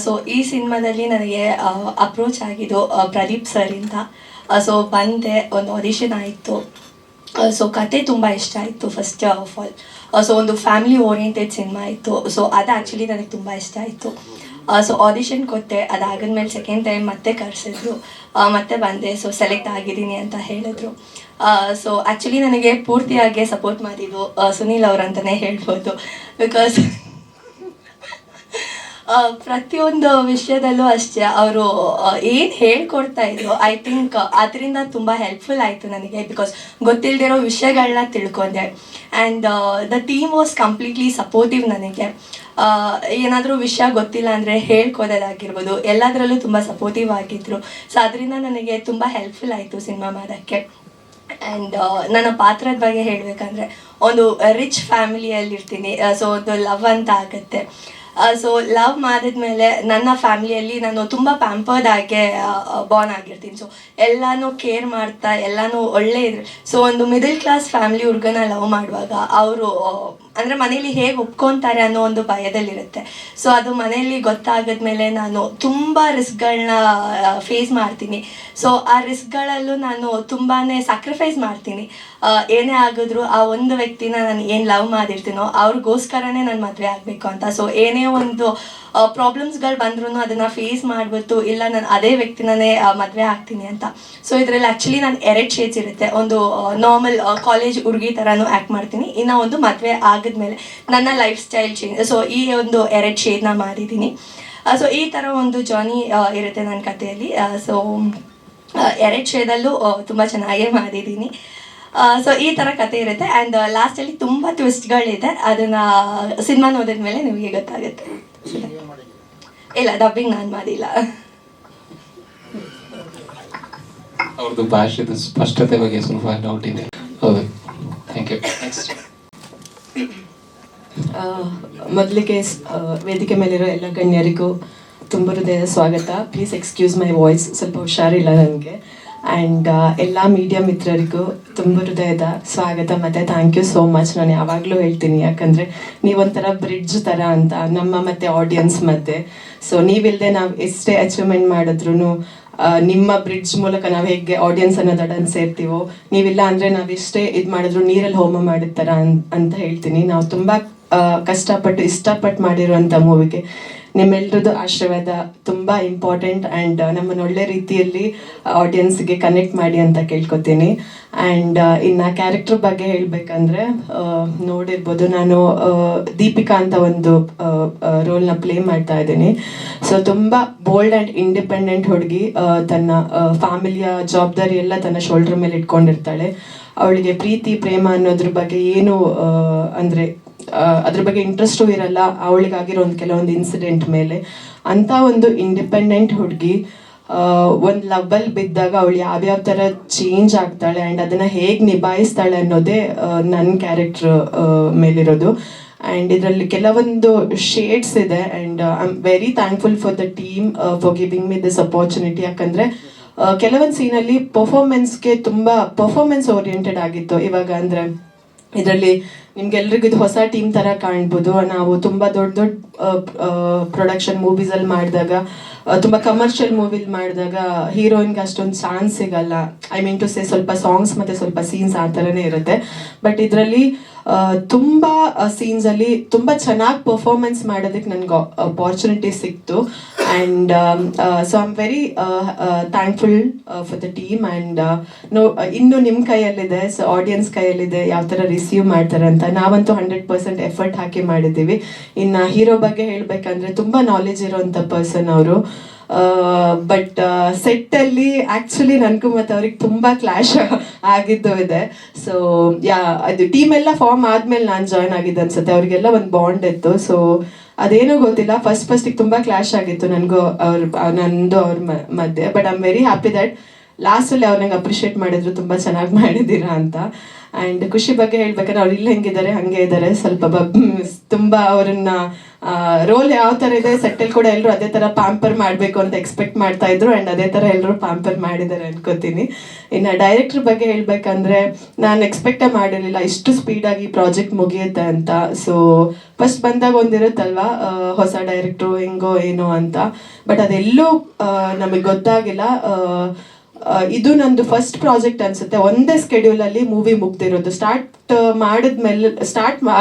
ಸೊ ಈ ಸಿನಿಮಾದಲ್ಲಿ ನನಗೆ ಅಪ್ರೋಚ್ ಆಗಿದ್ದು ಪ್ರದೀಪ್ ಸರಿಂದ. ಸೊ ಬಂದೆ, ಒಂದು ಆಡಿಷನ್ ಆಯಿತು. ಸೊ ಕತೆ ತುಂಬ ಇಷ್ಟ ಆಯಿತು ಫಸ್ಟ್ ಆಫ್ ಆಲ್. ಸೊ ಒಂದು ಫ್ಯಾಮಿಲಿ ಓರಿಯೆಂಟೆಡ್ ಸಿನಿಮಾ ಇತ್ತು. ಸೊ ಅದು ಆ್ಯಕ್ಚುಲಿ ನನಗೆ ತುಂಬ ಇಷ್ಟ ಆಯಿತು. ಸೊ ಆಡಿಷನ್ ಕೊಟ್ಟೆ. ಅದಾಗದ್ಮೇಲೆ ಸೆಕೆಂಡ್ ಟೈಮ್ ಮತ್ತೆ ಕರೆಸಿದ್ರು, ಮತ್ತೆ ಬಂದೆ. ಸೊ ಸೆಲೆಕ್ಟ್ ಆಗಿದ್ದೀನಿ ಅಂತ ಹೇಳಿದ್ರು. ಸೊ ಆ್ಯಕ್ಚುಲಿ ನನಗೆ ಪೂರ್ತಿಯಾಗಿ ಸಪೋರ್ಟ್ ಮಾಡಿದ್ದು ಸುನೀಲ್ ಅವರು ಅಂತಲೇ ಹೇಳ್ಬೋದು. ಬಿಕಾಸ್ ಪ್ರತಿಯೊಂದು ವಿಷಯದಲ್ಲೂ ಅಷ್ಟೇ ಅವರು ಏನು ಹೇಳ್ಕೊಡ್ತಾ ಇದ್ರು, ಐ ಥಿಂಕ್ ಅದರಿಂದ ತುಂಬ ಹೆಲ್ಪ್ಫುಲ್ ಆಯಿತು ನನಗೆ. ಬಿಕಾಸ್ ಗೊತ್ತಿಲ್ಲದಿರೋ ವಿಷಯಗಳನ್ನ ತಿಳ್ಕೊಂಡೆ. And the team was completely supportive ನನಗೆ. ಏನಾದರೂ ವಿಷಯ ಗೊತ್ತಿಲ್ಲ ಅಂದರೆ ಹೇಳ್ಕೊಡೋದಾಗಿರ್ಬೋದು, ಎಲ್ಲದರಲ್ಲೂ ತುಂಬ ಸಪೋರ್ಟಿವ್ ಆಗಿದ್ದರು. ಸೊ ಅದರಿಂದ ನನಗೆ ತುಂಬ ಹೆಲ್ಪ್ಫುಲ್ ಆಯಿತು ಸಿನಿಮಾ ಮಾಡೋಕ್ಕೆ. ಆ್ಯಂಡ್ ನನ್ನ ಪಾತ್ರದ ಬಗ್ಗೆ ಹೇಳಬೇಕಂದ್ರೆ, ಒಂದು ರಿಚ್ ಫ್ಯಾಮಿಲಿಯಲ್ಲಿರ್ತೀನಿ. ಸೊ ಒಂದು ಲವ್ ಅಂತ ಆಗುತ್ತೆ. ಸೊ ಲವ್ ಮಾಡಿದ್ಮೇಲೆ ನನ್ನ ಫ್ಯಾಮಿಲಿಯಲ್ಲಿ ನಾನು ತುಂಬ ಪ್ಯಾಂಪರ್ಡ್ ಆಗಿ ಬಾರ್ನ್ ಆಗಿರ್ತೀನಿ. ಸೊ ಎಲ್ಲನೂ ಕೇರ್ ಮಾಡ್ತಾ, ಎಲ್ಲನೂ ಒಳ್ಳೆ ಇದ್ರು. ಸೊ ಒಂದು ಮಿಡಲ್ ಕ್ಲಾಸ್ ಫ್ಯಾಮಿಲಿ ಹುಡುಗನ ಲವ್ ಮಾಡುವಾಗ ಅವರು ಅಂದರೆ ಮನೇಲಿ ಹೇಗೆ ಒಪ್ಕೊತಾರೆ ಅನ್ನೋ ಒಂದು ಭಯದಲ್ಲಿರುತ್ತೆ. ಸೊ ಅದು ಮನೆಯಲ್ಲಿ ಗೊತ್ತಾಗದ್ಮೇಲೆ ನಾನು ತುಂಬ ರಿಸ್ಕ್ಗಳನ್ನ ಫೇಸ್ ಮಾಡ್ತೀನಿ. ಸೊ ಆ ರಿಸ್ಕ್ಗಳಲ್ಲೂ ನಾನು ತುಂಬಾ ಸ್ಯಾಕ್ರಿಫೈಸ್ ಮಾಡ್ತೀನಿ. ಏನೇ ಆಗಿದ್ರು ಆ ಒಂದು ವ್ಯಕ್ತಿನ ನಾನು ಏನು ಲವ್ ಮಾಡಿರ್ತೀನೋ ಅವ್ರಿಗೋಸ್ಕರನೇ ನಾನು ಮದುವೆ ಆಗಬೇಕು ಅಂತ. ಸೊ ಏನೇ ಒಂದು ಪ್ರಾಬ್ಲಮ್ಸ್ಗಳು ಬಂದ್ರೂ ಅದನ್ನು ಫೇಸ್ ಮಾಡಿಬಿಟ್ಟು, ಇಲ್ಲ ನಾನು ಅದೇ ವ್ಯಕ್ತಿನೇ ಮದುವೆ ಆಗ್ತೀನಿ ಅಂತ. ಸೊ ಇದರಲ್ಲಿ ಆ್ಯಕ್ಚುಲಿ ನಾನು 2 ಶೇಡ್ಸ್ ಇರುತ್ತೆ. ಒಂದು ನಾರ್ಮಲ್ ಕಾಲೇಜ್ ಹುಡುಗಿ ಥರನೂ ಆ್ಯಕ್ಟ್ ಮಾಡ್ತೀನಿ, ಇನ್ನು ಒಂದು ಮದುವೆ ಆಗಿದ್ಮೇಲೆ ನನ್ನ ಲೈಫ್ ಸ್ಟೈಲ್ ಚೇಂಜ್. ಸೊ ಈ ಒಂದು 2 ಶೇಡ್ನ ಮಾಡಿದ್ದೀನಿ. ಸೊ ಈ ಥರ ಒಂದು ಜರ್ನಿ ಇರುತ್ತೆ ನನ್ನ ಕಥೆಯಲ್ಲಿ. ಸೊ 2 ಶೇಡಲ್ಲೂ ತುಂಬ ಚೆನ್ನಾಗೇ ಮಾಡಿದ್ದೀನಿ. ಸೊ ಈ ಥರ ಕತೆ ಇರುತ್ತೆ ಆ್ಯಂಡ್ ಲಾಸ್ಟಲ್ಲಿ ತುಂಬ ಟ್ವಿಸ್ಟ್ಗಳಿದೆ, ಅದನ್ನು ಸಿನಿಮಾ ನೋಡಿದ ಮೇಲೆ ನಿಮಗೆ ಗೊತ್ತಾಗುತ್ತೆ. ಇಲ್ಲ, ಡಬ್ಬಿಂಗ್ ನಾನು ಮಾಡಿಲ್ಲ. ಅವ್ರದ್ದು ಭಾಷೆದು ಸ್ಪಷ್ಟತೆ ಬಗ್ಗೆ ಸ್ವಲ್ಪ ಡೌಟ್ ಇದೆ. ಹೌದು, ಥ್ಯಾಂಕ್ ಯು. ನೆಕ್ಸ್ಟ್. ಮೊದಲಿಗೆ ವೇದಿಕೆ ಮೇಲಿರೋ ಎಲ್ಲ ಗಣ್ಯರಿಗೂ ತುಂಬ ಹೃದಯದ ಸ್ವಾಗತ. ಪ್ಲೀಸ್ ಎಕ್ಸ್ಕ್ಯೂಸ್ ಮೈ ವಾಯ್ಸ್, ಸ್ವಲ್ಪ ಹುಷಾರಿಲ್ಲ ನನಗೆ. ಆ್ಯಂಡ್ ಎಲ್ಲ ಮೀಡಿಯಾ ಮಿತ್ರರಿಗೂ ತುಂಬ ಹೃದಯದ ಸ್ವಾಗತ ಮತ್ತು ಥ್ಯಾಂಕ್ ಯು ಸೋ ಮಚ್. ನಾನು ಯಾವಾಗಲೂ ಹೇಳ್ತೀನಿ, ಯಾಕಂದರೆ ನೀವೊಂಥರ ಬ್ರಿಡ್ಜ್ ಥರ ಅಂತ ನಮ್ಮ ಮತ್ತು ಆಡಿಯನ್ಸ್ ಮಧ್ಯೆ. ಸೊ ನೀವಿಲ್ಲದೆ ನಾವು ಎಷ್ಟೇ ಅಚೀವ್ಮೆಂಟ್ ಮಾಡಿದ್ರು ನಿಮ್ಮ ಬ್ರಿಡ್ಜ್ ಮೂಲಕ ನಾವು ಹೇಗೆ ಆಡಿಯನ್ಸ್ ಅನ್ನೋದನ್ನು ಸೇರ್ತೀವೋ, ನೀವಿಲ್ಲ ಅಂದರೆ ನಾವು ಎಷ್ಟೇ ಇದು ಮಾಡಿದ್ರು ನೀರಲ್ಲಿ ಹೋಮ ಮಾಡಿರ್ತಾರ ಅಂತ ಹೇಳ್ತೀನಿ. ನಾವು ತುಂಬ ಕಷ್ಟಪಟ್ಟು ಇಷ್ಟಪಟ್ಟು ಮಾಡಿರುವಂಥ ಮೂವಿಗೆ ನಿಮ್ಮೆಲ್ಲರದ್ದು ಆಶೀರ್ವಾದ ತುಂಬ ಇಂಪಾರ್ಟೆಂಟ್. ಆ್ಯಂಡ್ ನಮ್ಮನ್ನು ಒಳ್ಳೆ ರೀತಿಯಲ್ಲಿ ಆಡಿಯನ್ಸ್ಗೆ ಕನೆಕ್ಟ್ ಮಾಡಿ ಅಂತ ಕೇಳ್ಕೊತೀನಿ. ಆ್ಯಂಡ್ ಇನ್ನು ಕ್ಯಾರೆಕ್ಟರ್ ಬಗ್ಗೆ ಹೇಳಬೇಕಂದ್ರೆ, ನೋಡಿರ್ಬೋದು ನಾನು ದೀಪಿಕಾ ಅಂತ ಒಂದು ರೋಲ್ನ ಪ್ಲೇ ಮಾಡ್ತಾ ಇದ್ದೀನಿ. ಸೊ ತುಂಬ ಬೋಲ್ಡ್ ಆ್ಯಂಡ್ ಇಂಡಿಪೆಂಡೆಂಟ್ ಹುಡುಗಿ, ತನ್ನ ಫ್ಯಾಮಿಲಿಯ ಜವಾಬ್ದಾರಿ ಎಲ್ಲ ತನ್ನ ಶೋಲ್ಡರ್ ಮೇಲೆ ಇಟ್ಕೊಂಡಿರ್ತಾಳೆ. ಅವಳಿಗೆ ಪ್ರೀತಿ ಪ್ರೇಮ ಅನ್ನೋದ್ರ ಬಗ್ಗೆ ಏನು ಅಂದರೆ ಅದ್ರ ಬಗ್ಗೆ ಇಂಟ್ರೆಸ್ಟು ಇರಲ್ಲ, ಅವಳಿಗಾಗಿರೋ ಕೆಲವೊಂದು ಇನ್ಸಿಡೆಂಟ್ ಮೇಲೆ. ಅಂಥ ಒಂದು ಇಂಡಿಪೆಂಡೆಂಟ್ ಹುಡುಗಿ ಒಂದು ಲವ್ವಲ್ಲಿ ಬಿದ್ದಾಗ ಅವಳು ಯಾವ್ಯಾವ ಥರ ಚೇಂಜ್ ಆಗ್ತಾಳೆ ಆ್ಯಂಡ್ ಅದನ್ನು ಹೇಗೆ ನಿಭಾಯಿಸ್ತಾಳೆ ಅನ್ನೋದೇ ನನ್ನ ಕ್ಯಾರೆಕ್ಟ್ರ್ ಮೇಲಿರೋದು. ಆ್ಯಂಡ್ ಇದರಲ್ಲಿ ಕೆಲವೊಂದು ಶೇಡ್ಸ್ ಇದೆ. And I am very thankful for the team for giving me this opportunity. ಯಾಕಂದರೆ ಕೆಲವೊಂದು ಸೀನಲ್ಲಿ ಪರ್ಫಾರ್ಮೆನ್ಸ್ಗೆ ತುಂಬ ಪರ್ಫಾರ್ಮೆನ್ಸ್ ಓರಿಯೆಂಟೆಡ್ ಆಗಿತ್ತು. ಇವಾಗ ಅಂದರೆ ಇದರಲ್ಲಿ ನಿಮ್ಗೆಲ್ರಿಗೂ ಇದು ಹೊಸ ಟೀಮ್ ಥರ ಕಾಣ್ಬೋದು. ನಾವು ತುಂಬ ದೊಡ್ಡ ದೊಡ್ಡ ಪ್ರೊಡಕ್ಷನ್ ಮೂವೀಸಲ್ಲಿ ಮಾಡಿದಾಗ, ತುಂಬ ಕಮರ್ಷಿಯಲ್ ಮೂವಿಲಿ ಮಾಡಿದಾಗ ಹೀರೋಯಿನ್ಗೆ ಅಷ್ಟೊಂದು ಚಾನ್ಸ್ ಸಿಗಲ್ಲ. ಐ ಮೀನ್ ಟು ಸೇ ಸ್ವಲ್ಪ ಸಾಂಗ್ಸ್ ಮತ್ತು ಸ್ವಲ್ಪ ಸೀನ್ಸ್ ಆ ಥರನೇ ಇರುತ್ತೆ. ಬಟ್ ಇದರಲ್ಲಿ ತುಂಬ ಸೀನ್ಸಲ್ಲಿ ತುಂಬ ಚೆನ್ನಾಗಿ ಪರ್ಫಾರ್ಮೆನ್ಸ್ ಮಾಡೋದಕ್ಕೆ ನನಗೆ ಅಪಾರ್ಚುನಿಟಿ ಸಿಕ್ತು. And so I am very thankful for the team. And ಇನ್ನು ನಿಮ್ಮ ಕೈಯಲ್ಲಿದೆ, ಸೊ ಆಡಿಯನ್ಸ್ ಕೈಯಲ್ಲಿದೆ ಯಾವ ಥರ ರಿಸೀವ್ ಮಾಡ್ತಾರೆ ಅಂತ. ನಾವಂತೂ 100% ಎಫರ್ಟ್ ಹಾಕಿ ಮಾಡಿದ್ದೀವಿ. ಇನ್ನು ಹೀರೋ ಬಗ್ಗೆ ಹೇಳಬೇಕಂದ್ರೆ ತುಂಬ ನಾಲೆಜ್ ಇರೋವಂಥ ಪರ್ಸನ್ ಅವರು. ಬಟ್ ಸೆಟ್ಟಲ್ಲಿ ಆ್ಯಕ್ಚುಲಿ ನನಗೂ ಮತ್ತು ಅವ್ರಿಗೆ ತುಂಬ ಕ್ಲಾಶ್ ಆಗಿದ್ದು ಇದೆ. ಸೊ ಅದು ಟೀಮ್ ಎಲ್ಲ ಫಾರ್ಮ್ ಆದಮೇಲೆ ನಾನು ಜಾಯ್ನ್ ಆಗಿದ್ದೆ ಅನ್ಸುತ್ತೆ. ಅವರಿಗೆಲ್ಲ ಒಂದು ಬಾಂಡ್ ಇತ್ತು. ಸೊ ಅದೇನೋ ಗೊತ್ತಿಲ್ಲ, ಫಸ್ಟಿಗೆ ತುಂಬ ಕ್ಲಾಶ್ ಆಗಿತ್ತು ನನಗೂ ನಂದು ಅವ್ರ ಮಧ್ಯೆ. But I am very happy that ಲಾಸ್ಟಲ್ಲಿ ಅವ್ರು ನಂಗೆ ಅಪ್ರಿಷಿಯೇಟ್ ಮಾಡಿದ್ರು, ತುಂಬ ಚೆನ್ನಾಗಿ ಮಾಡಿದ್ದೀರಾ ಅಂತ. ಆ್ಯಂಡ್ ಖುಷಿ ಬಗ್ಗೆ ಹೇಳ್ಬೇಕಾದ್ರೆ ಅವ್ರು ಇಲ್ಲಿ ಹೆಂಗಿದ್ದಾರೆ ಹಾಗೆ ಇದ್ದಾರೆ. ಸ್ವಲ್ಪ ತುಂಬ ಅವ್ರನ್ನ ರೋಲ್ ಯಾವ ಥರ ಇದೆ ಸೆಟ್ಟಲ್ಲಿ ಕೂಡ ಎಲ್ಲರೂ ಅದೇ ಥರ ಪ್ಯಾಂಪರ್ ಮಾಡಬೇಕು ಅಂತ ಎಕ್ಸ್ಪೆಕ್ಟ್ ಮಾಡ್ತಾ ಇದ್ರು. ಆ್ಯಂಡ್ ಅದೇ ಥರ ಎಲ್ಲರೂ ಪ್ಯಾಂಪರ್ ಮಾಡಿದ್ದಾರೆ ಅನ್ಕೋತೀನಿ. ಇನ್ನು ಡೈರೆಕ್ಟ್ರ್ ಬಗ್ಗೆ ಹೇಳ್ಬೇಕಂದ್ರೆ, ನಾನು ಎಕ್ಸ್ಪೆಕ್ಟೇ ಮಾಡಿರಲಿಲ್ಲ ಇಷ್ಟು ಸ್ಪೀಡಾಗಿ ಪ್ರಾಜೆಕ್ಟ್ ಮುಗಿಯುತ್ತೆ ಅಂತ. ಸೊ ಫಸ್ಟ್ ಬಂದಾಗ ಒಂದಿರುತ್ತಲ್ವಾ ಹೊಸ ಡೈರೆಕ್ಟ್ರು ಹೆಂಗೋ ಏನೋ ಅಂತ. ಬಟ್ ಅದೆಲ್ಲೂ ನಮಗೆ ಗೊತ್ತಾಗಿಲ್ಲ. ಇದು ನಂದು ಫಸ್ಟ್ ಪ್ರಾಜೆಕ್ಟ್ ಅನ್ಸುತ್ತೆ. ಒಂದೇ ಸ್ಕೆಡ್ಯೂಲಲ್ಲಿ ಮೂವಿ ಮುಗ್ದಿರೋದು. ಸ್ಟಾರ್ಟ್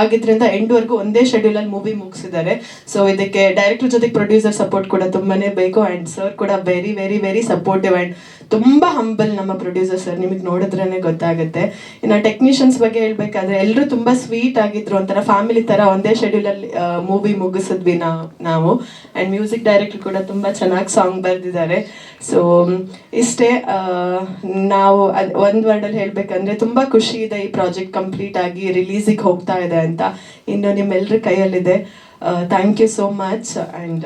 ಆಗಿದ್ರಿಂದ ಎಂಡ್ವರೆಗೂ ಒಂದೇ ಶೆಡ್ಯೂಲಲ್ಲಿ ಮೂವಿ ಮುಗಿಸಿದ್ದಾರೆ. ಸೊ ಇದಕ್ಕೆ ಡೈರೆಕ್ಟರ್ ಜೊತೆಗೆ ಪ್ರೊಡ್ಯೂಸರ್ ಸಪೋರ್ಟ್ ಕೂಡ ತುಂಬಾನೇ ಬೇಕು. ಆ್ಯಂಡ್ ಸರ್ ಕೂಡ very very very supportive and ತುಂಬ ಹಂಬಲ್ ನಮ್ಮ ಪ್ರೊಡ್ಯೂಸರ್ ಸರ್, ನಿಮಗೆ ನೋಡಿದ್ರೇ ಗೊತ್ತಾಗುತ್ತೆ. ಇನ್ನು ಟೆಕ್ನಿಷಿಯನ್ಸ್ ಬಗ್ಗೆ ಹೇಳ್ಬೇಕಾದ್ರೆ ಎಲ್ಲರೂ ತುಂಬ ಸ್ವೀಟ್ ಆಗಿದ್ರು, ಒಂಥರ ಫ್ಯಾಮಿಲಿ ಥರ ಒಂದೇ ಶೆಡ್ಯೂಲಲ್ಲಿ ಮೂವಿ ಮುಗಿಸಿದ್ವಿ ನಾವು. ಆ್ಯಂಡ್ ಮ್ಯೂಸಿಕ್ ಡೈರೆಕ್ಟರ್ ಕೂಡ ತುಂಬ ಚೆನ್ನಾಗಿ ಸಾಂಗ್ ಬರೆದಿದ್ದಾರೆ. ಸೊ ಇಷ್ಟೇ. ನಾವು ಒಂದು ವರ್ಡಲ್ಲಿ ಹೇಳ್ಬೇಕಂದ್ರೆ ತುಂಬ ಖುಷಿ ಇದೆ ಈ ಪ್ರಾಜೆಕ್ಟ್ ಕಂಪ್ಲೀಟ್ ಆಗಿ ರಿಲೀಸಿಗೆ ಹೋಗ್ತಾ ಇದೆ ಅಂತ. ಇನ್ನು ನಿಮ್ಮೆಲ್ಲರ ಕೈಯಲ್ಲಿದೆ. Thank you so much. And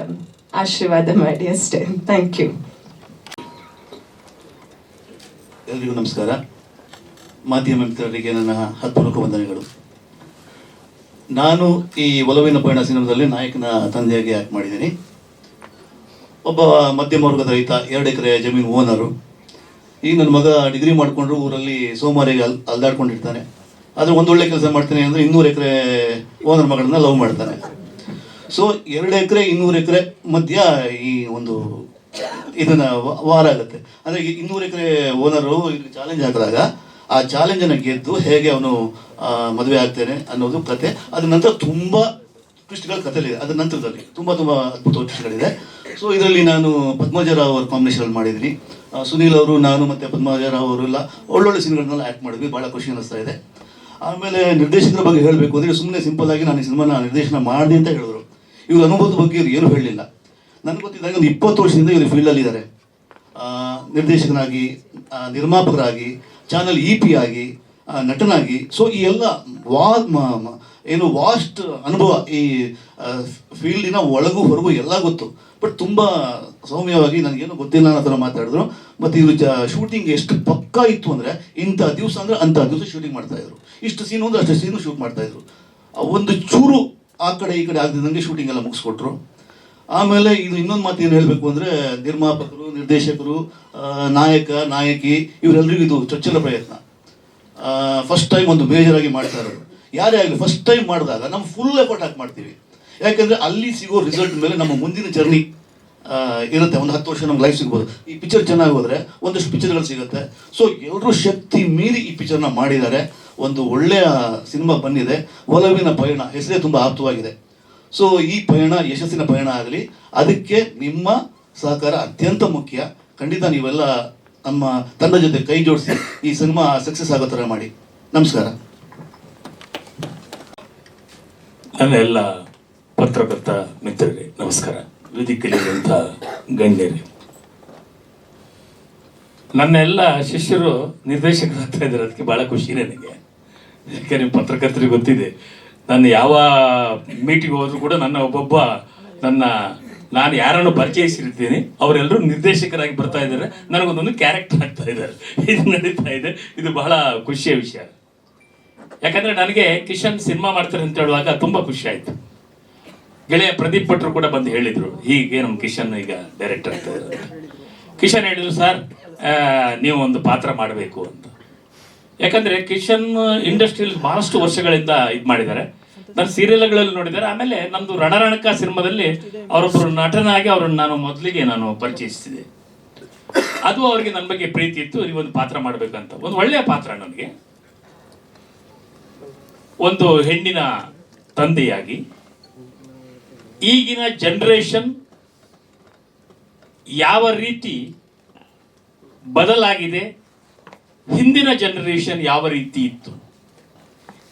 ಆಶೀರ್ವಾದ ಮಾಡಿ ಅಷ್ಟೇ. Thank you. ಎಲ್ರಿಗೂ ನಮಸ್ಕಾರ. ಮಾಧ್ಯಮ ಮಿತ್ರರಿಗೆ ನನ್ನ ಹೃತ್ಪೂರ್ವಕ ವಂದನೆಗಳು. ನಾನು ಈ ಒಲವಿನ ಪಯಣ ಸಿನಿಮಾದಲ್ಲಿ ನಾಯಕನ ತಂದೆಯಾಗಿ ಆ್ಯಕ್ಟ್ ಮಾಡಿದ್ದೀನಿ. ಒಬ್ಬ ಮಧ್ಯಮ ವರ್ಗದ ರೈತ, 2 ಎಕರೆ ಜಮೀನು ಓನರು. ಈಗ ನನ್ನ ಮಗ ಡಿಗ್ರಿ ಮಾಡಿಕೊಂಡ್ರು ಊರಲ್ಲಿ ಸೋಮಾರಿಗೆ ಅಲ್ದಾಡ್ಕೊಂಡಿರ್ತಾನೆ. ಆದರೆ ಒಂದೊಳ್ಳೆ ಕೆಲಸ ಮಾಡ್ತಾನೆ ಅಂದರೆ 200 ಎಕರೆ ಓನರ್ ಮಗಳನ್ನ ಲವ್ ಮಾಡ್ತಾನೆ. ಸೊ 2 ಎಕರೆ 200 ಎಕರೆ ಮಧ್ಯ ಈ ಒಂದು ಇದನ್ನ ವಾರ ಆಗುತ್ತೆ. ಅಂದರೆ 200 ಎಕರೆ ಓನರು ಇಲ್ಲಿ ಚಾಲೆಂಜ್ ಹಾಕಿದಾಗ ಆ ಚಾಲೆಂಜನ್ನು ಗೆದ್ದು ಹೇಗೆ ಅವನು ಮದುವೆ ಆಗ್ತಾನೆ ಅನ್ನೋದು ಕತೆ. ಅದ್ರ ನಂತರ ತುಂಬ ಟ್ವಿಸ್ಟ್ಗಳ ಕಥೆಲಿದೆ. ಅದ್ರ ನಂತರದಲ್ಲಿ ತುಂಬ ಅದ್ಭುತ ಟ್ವಿಸ್ಟ್ಗಳಿದೆ. ಸೊ ಇದರಲ್ಲಿ ನಾನು ಪದ್ಮಜರಾವ್ ಅವ್ರ ಕಾಂಬಿನೇಷನ್ ಮಾಡಿದ್ದೀನಿ. ಸುನೀಲ್ ಅವರು, ನಾನು ಮತ್ತು ಪದ್ಮಜರಾವ್ ಅವರೆಲ್ಲ ಒಳ್ಳೊಳ್ಳೆ ಸೀನ್ಗಳನ್ನೆಲ್ಲ ಆ್ಯಕ್ಟ್ ಮಾಡಿದ್ವಿ. ಭಾಳ ಖುಷಿ ಅನ್ನಿಸ್ತಾ ಇದೆ. ಆಮೇಲೆ ನಿರ್ದೇಶಕರ ಬಗ್ಗೆ ಹೇಳಬೇಕು ಅಂದರೆ, ಸುಮ್ಮನೆ ಸಿಂಪಲ್ ಆಗಿ ನಾನು ಈ ಸಿನಿಮಾನ ನಿರ್ದೇಶನ ಮಾಡಿದೆ ಅಂತ ಹೇಳಿದ್ರು. ಇವ್ರ ಅನುಭವದ ಬಗ್ಗೆ ಇವ್ರು ಏನೂ ಹೇಳಲಿಲ್ಲ. ನನಗೆ ಗೊತ್ತಿದ್ದಾಗ ಒಂದು 20 ವರ್ಷದಿಂದ ಇವರು ಫೀಲ್ಡಲ್ಲಿದ್ದಾರೆ. ನಿರ್ದೇಶಕನಾಗಿ, ನಿರ್ಮಾಪಕರಾಗಿ, ಚಾನಲ್ EP ಆಗಿ, ನಟನಾಗಿ. ಸೊ ಈ ಎಲ್ಲ ಏನು ವಾಸ್ಟ್ ಅನುಭವ, ಈ ಫೀಲ್ಡಿನ ಒಳಗೂ ಹೊರಗೂ ಎಲ್ಲ ಗೊತ್ತು. ಬಟ್ ತುಂಬ ಸೌಮ್ಯವಾಗಿ ನನಗೇನು ಗೊತ್ತಿಲ್ಲ ಅನ್ನೋ ಥರ ಮಾತಾಡಿದ್ರು. ಮತ್ತು ಇವರು ಶೂಟಿಂಗ್ ಎಷ್ಟು ಪಕ್ಕಾ ಇತ್ತು ಅಂದರೆ, ಇಂಥ ದಿವಸ ಅಂದರೆ ಅಂಥ ದಿವಸ ಶೂಟಿಂಗ್ ಮಾಡ್ತಾಯಿದ್ರು. ಇಷ್ಟು ಸೀನು ಅಂದರೆ ಅಷ್ಟು ಸೀನು ಶೂಟ್ ಮಾಡ್ತಾಯಿದ್ರು. ಒಂದು ಚೂರು ಆ ಕಡೆ ಈ ಕಡೆ ಆಗದಿದ್ದಂಗೆ ಶೂಟಿಂಗ್ ಎಲ್ಲ ಮುಗಿಸ್ಕೊಟ್ರು. ಆಮೇಲೆ ಇದು ಇನ್ನೊಂದು ಮಾತು ಏನು ಹೇಳಬೇಕು ಅಂದರೆ, ನಿರ್ಮಾಪಕರು, ನಿರ್ದೇಶಕರು, ನಾಯಕ, ನಾಯಕಿ ಇವರೆಲ್ಲರಿಗೂ ಇದು ಚೊಚ್ಚಲ ಪ್ರಯತ್ನ. ಫಸ್ಟ್ ಟೈಮ್ ಒಂದು ಮೇಜರಾಗಿ ಮಾಡ್ತಾ ಇರೋದು. ಯಾರೇ ಆಗಲಿ ಫಸ್ಟ್ ಟೈಮ್ ಮಾಡಿದಾಗ ನಾವು ಫುಲ್ ಎಫರ್ಟ್ ಹಾಕಿ ಮಾಡ್ತೀವಿ. ಯಾಕೆಂದರೆ ಅಲ್ಲಿ ಸಿಗೋ ರಿಸಲ್ಟ್ ಮೇಲೆ ನಮ್ಮ ಮುಂದಿನ ಜರ್ನಿ ಇರುತ್ತೆ. ಒಂದು 10 ವರ್ಷ ನಮ್ಗೆ ಲೈಫ್ ಸಿಗ್ಬೋದು. ಈ ಪಿಕ್ಚರ್ ಚೆನ್ನಾಗಿ ಹೋದರೆ ಒಂದಷ್ಟು ಪಿಕ್ಚರ್ಗಳು ಸಿಗುತ್ತೆ. ಸೊ ಎಲ್ಲರೂ ಶಕ್ತಿ ಮೀರಿ ಈ ಪಿಕ್ಚರ್ನ ಮಾಡಿದ್ದಾರೆ. ಒಂದು ಒಳ್ಳೆಯ ಸಿನಿಮಾ ಬಂದಿದೆ. ಒಲವಿನ ಪಯಣ ಹೆಸರೇ ತುಂಬ ಆಪ್ತವಾಗಿದೆ. ಸೊ ಈ ಪಯಣ ಯಶಸ್ಸಿನ ಪಯಣ ಆಗಲಿ, ಅದಕ್ಕೆ ನಿಮ್ಮ ಸಹಕಾರ ಅತ್ಯಂತ ಮುಖ್ಯ. ಖಂಡಿತ ನೀವೆಲ್ಲ ನಮ್ಮ ತಂಡ ಜೊತೆ ಕೈ ಜೋಡಿಸಿ ಈ ಸಿನಿಮಾ ಸಕ್ಸಸ್ ಆಗೋ ಥರ ಮಾಡಿ. ನಮಸ್ಕಾರ. ನನ್ನ ಎಲ್ಲ ಪತ್ರಕರ್ತ ಮಿತ್ರರೇ ನಮಸ್ಕಾರ. ವೇದಿಕೆಯಲ್ಲಿರುವಂಥ ಗಣ್ಯರೇ, ನನ್ನ ಎಲ್ಲ ಶಿಷ್ಯರು ನಿರ್ದೇಶಕರಾಗ್ತಾ ಇದ್ದಾರೆ. ಅದಕ್ಕೆ ಭಾಳ ಖುಷಿ ನನಗೆ. ಯಾಕೆ ನಿಮ್ಮ ಪತ್ರಕರ್ತರಿಗೆ ಗೊತ್ತಿದೆ, ನಾನು ಯಾವ ಮೀಟಿಂಗ್ ಹೋದ್ರು ಕೂಡ ನಾನು ಯಾರನ್ನು ಪರಿಚಯಿಸಿರ್ತೀನಿ ಅವರೆಲ್ಲರೂ ನಿರ್ದೇಶಕರಾಗಿ ಬರ್ತಾ ಇದ್ದಾರೆ. ನನಗೊಂದೊಂದು ಕ್ಯಾರೆಕ್ಟರ್ ಆಗ್ತಾ ಇದ್ದಾರೆ. ಇದು ನಡೀತಾ ಇದೆ. ಇದು ಬಹಳ ಖುಷಿಯ ವಿಷಯ. ಯಾಕಂದರೆ ನನಗೆ ಕಿಶನ್ ಸಿನಿಮಾ ಮಾಡ್ತಾರೆ ಅಂತ ಹೇಳುವಾಗ ತುಂಬ ಖುಷಿ ಆಯಿತು. ಗೆಳೆಯ ಪ್ರದೀಪ್ ಭಟ್ರು ಕೂಡ ಬಂದು ಹೇಳಿದರು, ಹೀಗೆ ನಮ್ಮ ಕಿಶನ್ ಈಗ ಡೈರೆಕ್ಟರ್ ಆಗ್ತಾ ಇದ್ದಾರೆ. ಕಿಶನ್ ಹೇಳಿದರು, ಸರ್ ನೀವು ಒಂದು ಪಾತ್ರ ಮಾಡಬೇಕು ಅಂತ. ಯಾಕಂದರೆ ಕಿಶನ್ ಇಂಡಸ್ಟ್ರಿಯಲ್ಲಿ ಭಾಳಷ್ಟು ವರ್ಷಗಳಿಂದ ಇದು ಮಾಡಿದ್ದಾರೆ. ನಾನು ಸೀರಿಯಲ್ಗಳಲ್ಲಿ ನೋಡಿದ್ದಾರೆ. ಆಮೇಲೆ ನಮ್ಮದು ರಣರಣಕ ಸಿನಿಮಾದಲ್ಲಿ ಅವರೊಬ್ಬರು ನಟನಾಗಿ ಅವರನ್ನು ನಾನು ಪರಿಚಯಿಸ್ತಿದ್ದೆ. ಅದು ಅವರಿಗೆ ನನ್ನ ಬಗ್ಗೆ ಪ್ರೀತಿ ಇತ್ತು. ನೀವೊಂದು ಪಾತ್ರ ಮಾಡಬೇಕಂತ. ಒಂದು ಒಳ್ಳೆಯ ಪಾತ್ರ ನನಗೆ. ಒಂದು ಹೆಣ್ಣಿನ ತಂದೆಯಾಗಿ ಈಗಿನ ಜನರೇಷನ್ ಯಾವ ರೀತಿ ಬದಲಾಗಿದೆ, ಹಿಂದಿನ ಜನರೇಷನ್ ಯಾವ ರೀತಿ ಇತ್ತು,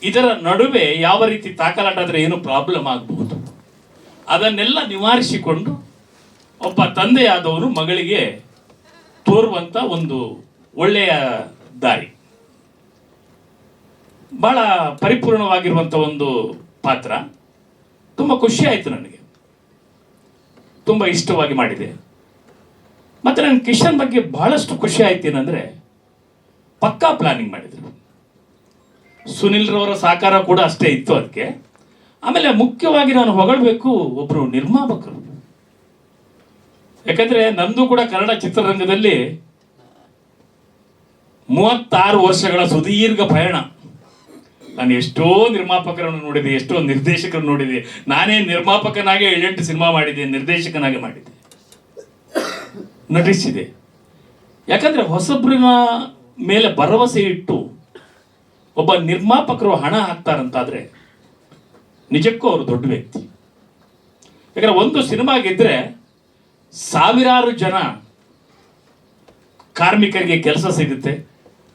ಇದರ ನಡುವೆ ಯಾವ ರೀತಿ ತಾಕಲಾಟ ಆದರೆ ಏನು ಪ್ರಾಬ್ಲಮ್ ಆಗಬಹುದು, ಅದನ್ನೆಲ್ಲ ನಿವಾರಿಸಿಕೊಂಡು ಒಬ್ಬ ತಂದೆಯಾದವರು ಮಗಳಿಗೆ ತೋರುವಂಥ ಒಂದು ಒಳ್ಳೆಯ ದಾರಿ. ಬಹಳ ಪರಿಪೂರ್ಣವಾಗಿರುವಂಥ ಒಂದು ಪಾತ್ರ. ತುಂಬ ಖುಷಿ ಆಯಿತು ನನಗೆ. ತುಂಬ ಇಷ್ಟವಾಗಿ ಮಾಡಿದೆ. ಮತ್ತು ನನ್ನ ಕಿಶನ್ ಬಗ್ಗೆ ಬಹಳಷ್ಟು ಖುಷಿ ಆಯ್ತು ಏನಂದರೆ, ಪಕ್ಕಾ ಪ್ಲಾನಿಂಗ್ ಮಾಡಿದರು. ಸುನಿಲ್ ರವರ ಸಹಕಾರ ಕೂಡ ಅಷ್ಟೇ ಇತ್ತು ಅದಕ್ಕೆ. ಆಮೇಲೆ ಮುಖ್ಯವಾಗಿ ನಾನು ಹೊಗಳಬೇಕು ಒಬ್ಬರು ನಿರ್ಮಾಪಕರು. ಯಾಕಂದರೆ ನಂದು ಕೂಡ ಕನ್ನಡ ಚಿತ್ರರಂಗದಲ್ಲಿ 36 ವರ್ಷಗಳ ಸುದೀರ್ಘ ಪಯಣ. ನಾನು ಎಷ್ಟೋ ನಿರ್ಮಾಪಕರನ್ನು ನೋಡಿದೆ, ಎಷ್ಟೋ ನಿರ್ದೇಶಕರನ್ನು ನೋಡಿದೆ. ನಾನೇ ನಿರ್ಮಾಪಕನಾಗೆ 7-8 ಸಿನಿಮಾ ಮಾಡಿದೆ, ನಿರ್ದೇಶಕನಾಗೆ ಮಾಡಿದೆ, ನಟಿಸಿದೆ. ಯಾಕಂದರೆ ಹೊಸಬ್ರಿನ ಮೇಲೆ ಭರವಸೆ ಇಟ್ಟು ಒಬ್ಬ ನಿರ್ಮಾಪಕರು ಹಣ ಹಾಕ್ತಾರಂತಾದರೆ ನಿಜಕ್ಕೂ ಅವರು ದೊಡ್ಡ ವ್ಯಕ್ತಿ. ಯಾಕಂದರೆ ಒಂದು ಸಿನಿಮಾ ಗೆದ್ದರೆ ಸಾವಿರಾರು ಜನ ಕಾರ್ಮಿಕರಿಗೆ ಕೆಲಸ ಸಿಗುತ್ತೆ,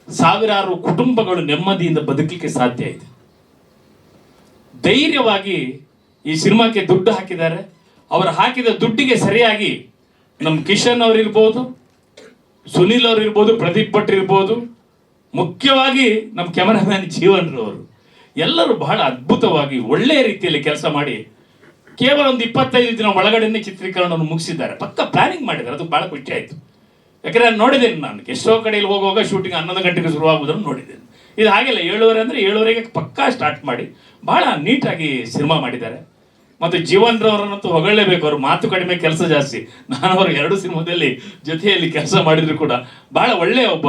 ಸಾವಿರಾರು ಕುಟುಂಬಗಳು ನೆಮ್ಮದಿಯಿಂದ ಬದುಕಲಿಕ್ಕೆ ಸಾಧ್ಯ ಇದೆ. ಧೈರ್ಯವಾಗಿ ಈ ಸಿನಿಮಾಕ್ಕೆ ದುಡ್ಡು ಹಾಕಿದ್ದಾರೆ. ಅವರು ಹಾಕಿದ ದುಡ್ಡಿಗೆ ಸರಿಯಾಗಿ ನಮ್ಮ ಕಿಶನ್ ಅವರಿರ್ಬೋದು, ಸುನಿಲ್ ಅವರು ಇರ್ಬೋದು, ಪ್ರದೀಪ್ ಭಟ್ ಇರ್ಬೋದು, ಮುಖ್ಯವಾಗಿ ನಮ್ಮ ಕ್ಯಾಮರಾಮ್ಯಾನ್ ಜೀವನ್ರವರು ಎಲ್ಲರೂ ಬಹಳ ಅದ್ಭುತವಾಗಿ ಒಳ್ಳೆಯ ರೀತಿಯಲ್ಲಿ ಕೆಲಸ ಮಾಡಿ ಕೇವಲ ಒಂದು 25 ದಿನ ಒಳಗಡೆನೆ ಚಿತ್ರೀಕರಣವನ್ನು ಮುಗಿಸಿದ್ದಾರೆ. ಪಕ್ಕ ಪ್ಲಾನಿಂಗ್ ಮಾಡಿದ್ದಾರೆ. ಅದು ಬಹಳ ಖುಷಿ ಆಯಿತು. ಯಾಕಂದರೆ ನಾನು ನೋಡಿದ್ದೇನೆ, ನಾನು ಎಷ್ಟೋ ಕಡೆಯಲ್ಲಿ ಹೋಗುವಾಗ ಶೂಟಿಂಗ್ 11 ಗಂಟೆಗೆ ಶುರುವಾಗುವುದನ್ನು ನೋಡಿದ್ದೇನೆ. ಇದು ಹಾಗೆಲ್ಲ 7:30 ಅಂದರೆ 7:30ಗೆ ಪಕ್ಕಾ ಸ್ಟಾರ್ಟ್ ಮಾಡಿ ಬಹಳ ನೀಟಾಗಿ ಸಿನಿಮಾ ಮಾಡಿದ್ದಾರೆ. ಮತ್ತು ಜೀವನ್ರವರನ್ನಂತೂ ಹೊಗಳಲೇಬೇಕು. ಅವರು ಮಾತು ಕಡಿಮೆ, ಕೆಲಸ ಜಾಸ್ತಿ. ನಾನು ಅವರು 2 ಸಿನಿಮಾದಲ್ಲಿ ಜೊತೆಯಲ್ಲಿ ಕೆಲಸ ಮಾಡಿದ್ರು ಕೂಡ ಬಹಳ ಒಳ್ಳೆಯ ಒಬ್ಬ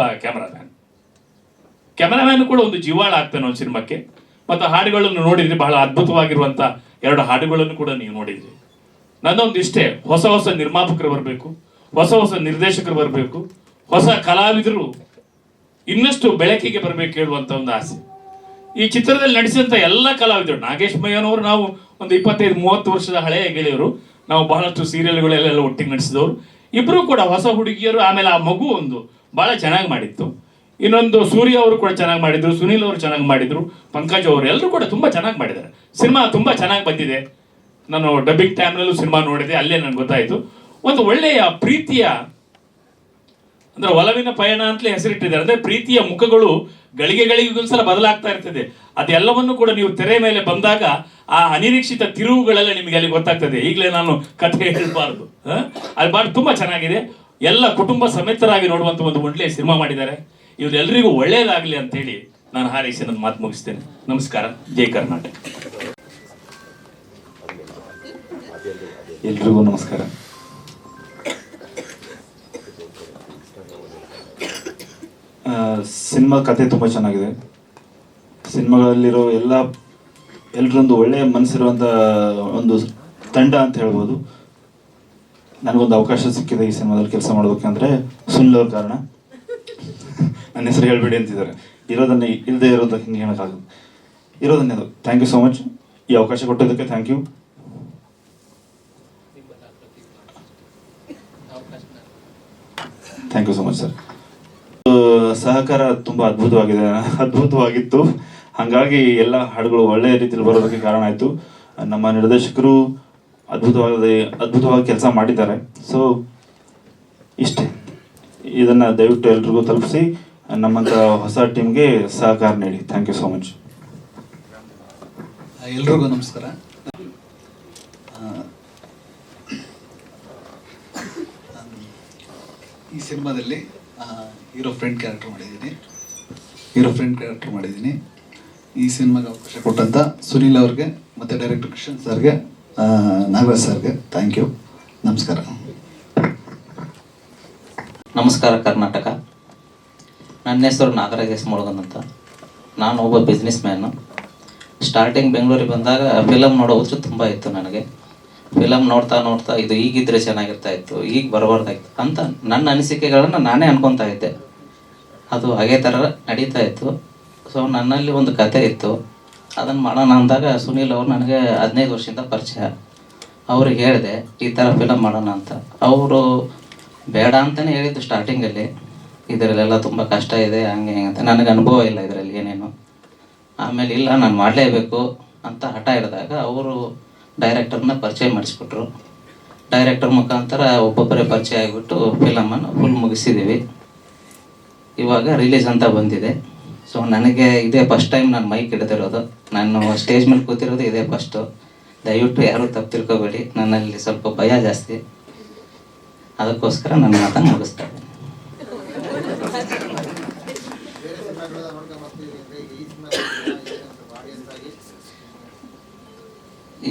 ಕ್ಯಾಮರಾಮ್ಯಾನ್ ಕೂಡ ಒಂದು ಜೀವಾಳ ಆಗ್ತಾನೆ ಒಂದು ಸಿನಿಮಾಕ್ಕೆ. ಮತ್ತು ಹಾಡುಗಳನ್ನು ನೋಡಿದ್ರಿ, ಬಹಳ ಅದ್ಭುತವಾಗಿರುವಂಥ 2 ಹಾಡುಗಳನ್ನು ಕೂಡ ನೀವು ನೋಡಿದ್ರಿ. ನನ್ನೊಂದು ಇಷ್ಟೇ, ಹೊಸ ಹೊಸ ನಿರ್ಮಾಪಕರು ಬರಬೇಕು, ಹೊಸ ಹೊಸ ನಿರ್ದೇಶಕರು ಬರಬೇಕು, ಹೊಸ ಕಲಾವಿದರು ಇನ್ನಷ್ಟು ಬೆಳಕಿಗೆ ಬರಬೇಕು ಹೇಳುವಂಥ ಒಂದು ಆಸೆ. ಈ ಚಿತ್ರದಲ್ಲಿ ನಡೆಸಿದಂಥ ಎಲ್ಲ ಕಲಾವಿದರು, ನಾಗೇಶ್ ಮಯ್ಯನವರು ನಾವು ಒಂದು 25-30 ವರ್ಷದ ಹಳೆಯ ಗೆಳೆಯರು. ನಾವು ಬಹಳಷ್ಟು ಸೀರಿಯಲ್ಗಳೆಲ್ಲ ಒಟ್ಟಿಗೆ ನಡೆಸಿದವರು. ಇಬ್ಬರು ಕೂಡ ಹೊಸ ಹುಡುಗಿಯರು. ಆಮೇಲೆ ಆ ಮಗು ಒಂದು ಭಾಳ ಚೆನ್ನಾಗಿ ಮಾಡಿತ್ತು. ಇನ್ನೊಂದು ಸೂರ್ಯ ಅವರು ಕೂಡ ಚೆನ್ನಾಗಿ ಮಾಡಿದ್ರು, ಸುನೀಲ್ ಅವರು ಚೆನ್ನಾಗಿ ಮಾಡಿದ್ರು, ಪಂಕಜ್ ಅವರು ಎಲ್ಲರೂ ಕೂಡ ತುಂಬ ಚೆನ್ನಾಗಿ ಮಾಡಿದ್ದಾರೆ. ಸಿನಿಮಾ ತುಂಬ ಚೆನ್ನಾಗಿ ಬಂದಿದೆ. ನಾನು ಡಬ್ಬಿಂಗ್ ಟೈಮ್ನಲ್ಲೂ ಸಿನಿಮಾ ನೋಡಿದೆ, ಅಲ್ಲೇ ನನಗೆ ಗೊತ್ತಾಯಿತು. ಒಂದು ಒಳ್ಳೆಯ ಪ್ರೀತಿಯ ಅಂದ್ರೆ ಒಲವಿನ ಪಯಣ ಅಂತಲೇ ಹೆಸರಿಟ್ಟಿದ್ದಾರೆ. ಅಂದ್ರೆ ಪ್ರೀತಿಯ ಮುಖಗಳು ಗಳಿಗೆಗಳಿಗೊಂದ್ಸಲ ಬದಲಾಗ್ತಾ ಇರ್ತದೆ. ಅದೆಲ್ಲವನ್ನು ಕೂಡ ನೀವು ತೆರೆ ಮೇಲೆ ಬಂದಾಗ ಆ ಅನಿರೀಕ್ಷಿತ ತಿರುವುಗಳೆಲ್ಲ ನಿಮಗೆ ಅಲ್ಲಿ ಗೊತ್ತಾಗ್ತದೆ. ಈಗಲೇ ನಾನು ಕಥೆ ಹೇಳಬಾರ್ದು, ಅದು ಬಾರಿ ತುಂಬಾ ಚೆನ್ನಾಗಿದೆ. ಎಲ್ಲ ಕುಟುಂಬ ಸಮೇತರಾಗಿ ನೋಡುವಂತ ಒಂದು ಒಳ್ಳೆಯ ಸಿನಿಮಾ ಮಾಡಿದ್ದಾರೆ. ಇವರೆಲ್ಲರಿಗೂ ಒಳ್ಳೆಯದಾಗಲಿ ಅಂತ ಹೇಳಿ ನಾನು ಹಾರೈಸಿ ನನ್ನ ಮಾತು ಮುಗಿಸ್ತೇನೆ. ನಮಸ್ಕಾರ. ಜೈ ಕರ್ನಾಟಕ. ಎಲ್ರಿಗೂ ನಮಸ್ಕಾರ. ಸಿನಿಮಾ ಕತೆ ತುಂಬ ಚೆನ್ನಾಗಿದೆ. ಸಿನಿಮಾಗಳಲ್ಲಿರೋ ಎಲ್ಲರೊಂದು ಒಳ್ಳೆಯ ಮನಸ್ಸಿರುವಂಥ ಒಂದು ತಂಡ ಅಂತ ಹೇಳ್ಬೋದು. ನನಗೊಂದು ಅವಕಾಶ ಸಿಕ್ಕಿದೆ ಈ ಸಿನಿಮಾದಲ್ಲಿ ಕೆಲಸ ಮಾಡೋದಕ್ಕೆ ಸುನಿಲ್ ಅವ್ರ ಕಾರಣ. ನನ್ನ ಹೆಸರು ಹೇಳ್ಬೇಡಿ ಅಂತಿದ್ದಾರೆ. ಇರೋದನ್ನೇ ಇಲ್ಲದೆ ಇರೋದು ಹಿಂಗೆ ಹೇಳೋಕ್ಕಾಗದು. ಇರೋದನ್ನೇ ಅದು. Thank you so much. ಈ ಅವಕಾಶ ಕೊಟ್ಟಿದ್ದಕ್ಕೆ thank you. Thank you so much sir. ಸಹಕಾರ ತುಂಬ ಅದ್ಭುತವಾಗಿತ್ತು. ಹಾಗಾಗಿ ಎಲ್ಲ ಹಾಡುಗಳು ಒಳ್ಳೆಯ ರೀತಿಯಲ್ಲಿ ಬರೋದಕ್ಕೆ ಕಾರಣ ಆಯಿತು. ನಮ್ಮ ನಿರ್ದೇಶಕರು ಅದ್ಭುತವಾಗಿ ಕೆಲಸ ಮಾಡಿದ್ದಾರೆ. ಸೊ ಇಷ್ಟೇ. ಇದನ್ನು ದಯವಿಟ್ಟು ಎಲ್ರಿಗೂ ತಲುಪಿಸಿ ನಮ್ಮಂಥ ಹೊಸ ಟೀಮ್ಗೆ ಸಹಕಾರ ನೀಡಿ. Thank you so much. ಎಲ್ರಿಗೂ ನಮಸ್ಕಾರ. ಈ ಸಿನಿಮಾದಲ್ಲಿ ಹೀರೋ ಫ್ರೆಂಡ್ ಕ್ಯಾರೆಕ್ಟರ್ ಮಾಡಿದ್ದೀನಿ. ಈ ಸಿನಿಮಾಗೆ ಅವಕಾಶ ಕೊಟ್ಟಂಥ ಸುನೀಲ್ ಅವ್ರಿಗೆ ಮತ್ತು ಡೈರೆಕ್ಟರ್ ಕೃಷ್ಣನ್ ಸರ್ಗೆ, ನಾಗರಾಜ್ ಸರ್ಗೆ ಥ್ಯಾಂಕ್ ಯು. ನಮಸ್ಕಾರ. ನಮಸ್ಕಾರ ಕರ್ನಾಟಕ. ನನ್ನ ಹೆಸರು ನಾಗರಾಜ್ ಎಸ್ ಮುಳುಗನ್ ಅಂತ. ನಾನು ಒಬ್ಬ ಬಿಸ್ನೆಸ್ ಮ್ಯಾನು. ಸ್ಟಾರ್ಟಿಂಗ್ ಬೆಂಗಳೂರಿಗೆ ಬಂದಾಗ ಫಿಲಮ್ ನೋಡೋ ಹುಚ್ಚು ತುಂಬ ಇತ್ತು ನನಗೆ. ಫಿಲಮ್ ನೋಡ್ತಾ ಇದು ಈಗಿದ್ರೆ ಚೆನ್ನಾಗಿರ್ತಾ ಇತ್ತು, ಈಗ ಬರಬಾರ್ದಾಗಿತ್ತು ಅಂತ ನನ್ನ ಅನಿಸಿಕೆಗಳನ್ನು ನಾನೇ ಅನ್ಕೊತಾ ಇದ್ದೆ. ಅದು ಹಾಗೆ ಥರ ನಡೀತಾ ಇತ್ತು. ಸೊ ನನ್ನಲ್ಲಿ ಒಂದು ಕತೆ ಇತ್ತು, ಅದನ್ನು ಮಾಡೋಣ ಅಂದಾಗ ಸುನೀಲ್ ಅವರು ನನಗೆ 15 ವರ್ಷದಿಂದ ಪರಿಚಯ. ಅವ್ರಿಗೆ ಹೇಳಿದೆ ಈ ಥರ ಫಿಲಮ್ ಮಾಡೋಣ ಅಂತ. ಅವರು ಬೇಡ ಅಂತಲೇ ಹೇಳಿದ್ದು ಸ್ಟಾರ್ಟಿಂಗಲ್ಲಿ. ಇದರಲ್ಲೆಲ್ಲ ತುಂಬ ಕಷ್ಟ ಇದೆ ಹಂಗೆ ಹಿಂಗೆ ಅಂತ. ನನಗೆ ಅನುಭವ ಇಲ್ಲ ಇದರಲ್ಲಿ ಏನೇನು. ಆಮೇಲೆ ಇಲ್ಲ ನಾನು ಮಾಡಲೇಬೇಕು ಅಂತ ಹಠ ಹಿಡಿದಾಗ ಅವರು ಡೈರೆಕ್ಟರ್ನ ಪರಿಚಯ ಮಾಡಿಸ್ಬಿಟ್ರು. ಡೈರೆಕ್ಟರ್ ಮುಖಾಂತರ ಒಬ್ಬೊಬ್ಬರೇ ಪರಿಚಯ ಆಗಿಬಿಟ್ಟು ಫಿಲಮನ್ನು ಫುಲ್ ಮುಗಿಸಿದ್ದೀವಿ. ಇವಾಗ ರಿಲೀಸ್ ಅಂತ ಬಂದಿದೆ. ಸೊ ನನಗೆ ಇದೇ ಫಸ್ಟ್ ಟೈಮ್ ನಾನು ಮೈಕ್ ಹಿಡಿದಿರೋದು. ನಾನು ಸ್ಟೇಜ್ ಮೇಲೆ ಕೂತಿರೋದು ಇದೇ ಫಸ್ಟು. ದಯವಿಟ್ಟು ಯಾರೂ ತಪ್ಪು ತಿಳ್ಕೊಬೇಡಿ, ನನ್ನಲ್ಲಿ ಸ್ವಲ್ಪ ಭಯ ಜಾಸ್ತಿ. ಅದಕ್ಕೋಸ್ಕರ ನನ್ನ ಮಾತನ್ನು ಮುಗಿಸ್ತಾ ಇದ್ದೀನಿ.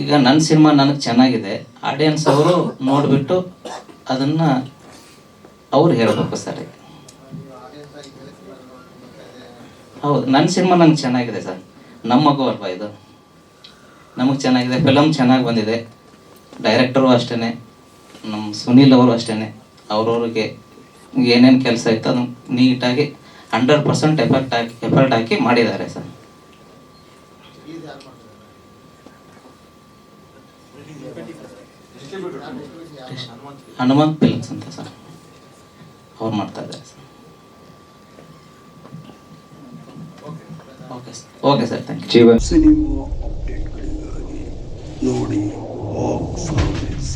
ಈಗ ನನ್ನ ಸಿನಿಮಾ ನನಗೆ ಚೆನ್ನಾಗಿದೆ, ಆಡಿಯನ್ಸ್ ಅವರು ನೋಡಿಬಿಟ್ಟು ಅದನ್ನು ಅವ್ರು ಹೇಳಬೇಕು ಸರ್. ಹೌದು, ನನ್ನ ಸಿನಿಮಾ ನನಗೆ ಚೆನ್ನಾಗಿದೆ ಸರ್. ನಮ್ಮ ಮಗು ಅಲ್ವಾ ಇದು, ನಮಗೆ ಚೆನ್ನಾಗಿದೆ. ಫಿಲಮ್ ಚೆನ್ನಾಗಿ ಬಂದಿದೆ. ಡೈರೆಕ್ಟರು ಅಷ್ಟೇ, ನಮ್ಮ ಸುನೀಲ್ ಅವರು ಅಷ್ಟೇ. ಅವ್ರವ್ರಿಗೆ ಏನೇನು ಕೆಲಸ ಇತ್ತು ಅದನ್ನು ನೀಟಾಗಿ 100% ಎಫರ್ಟ್ ಹಾಕಿ ಮಾಡಿದ್ದಾರೆ ಸರ್. ಹನುಮಂತ್ ಫಿಲ್ಮ್ಸ್ ಅಂತ ಸರ್, ಅವ್ರು ಮಾಡ್ತಾ ಇದ್ದಾರೆ sir. Okay sir, thank you. Jeevan cinema ಅಪ್ಡೇಟ್ಗಳಿಗಾಗಿ ನೋಡಿ ಬಾಕ್ಸ್ ಆಫೀಸ್.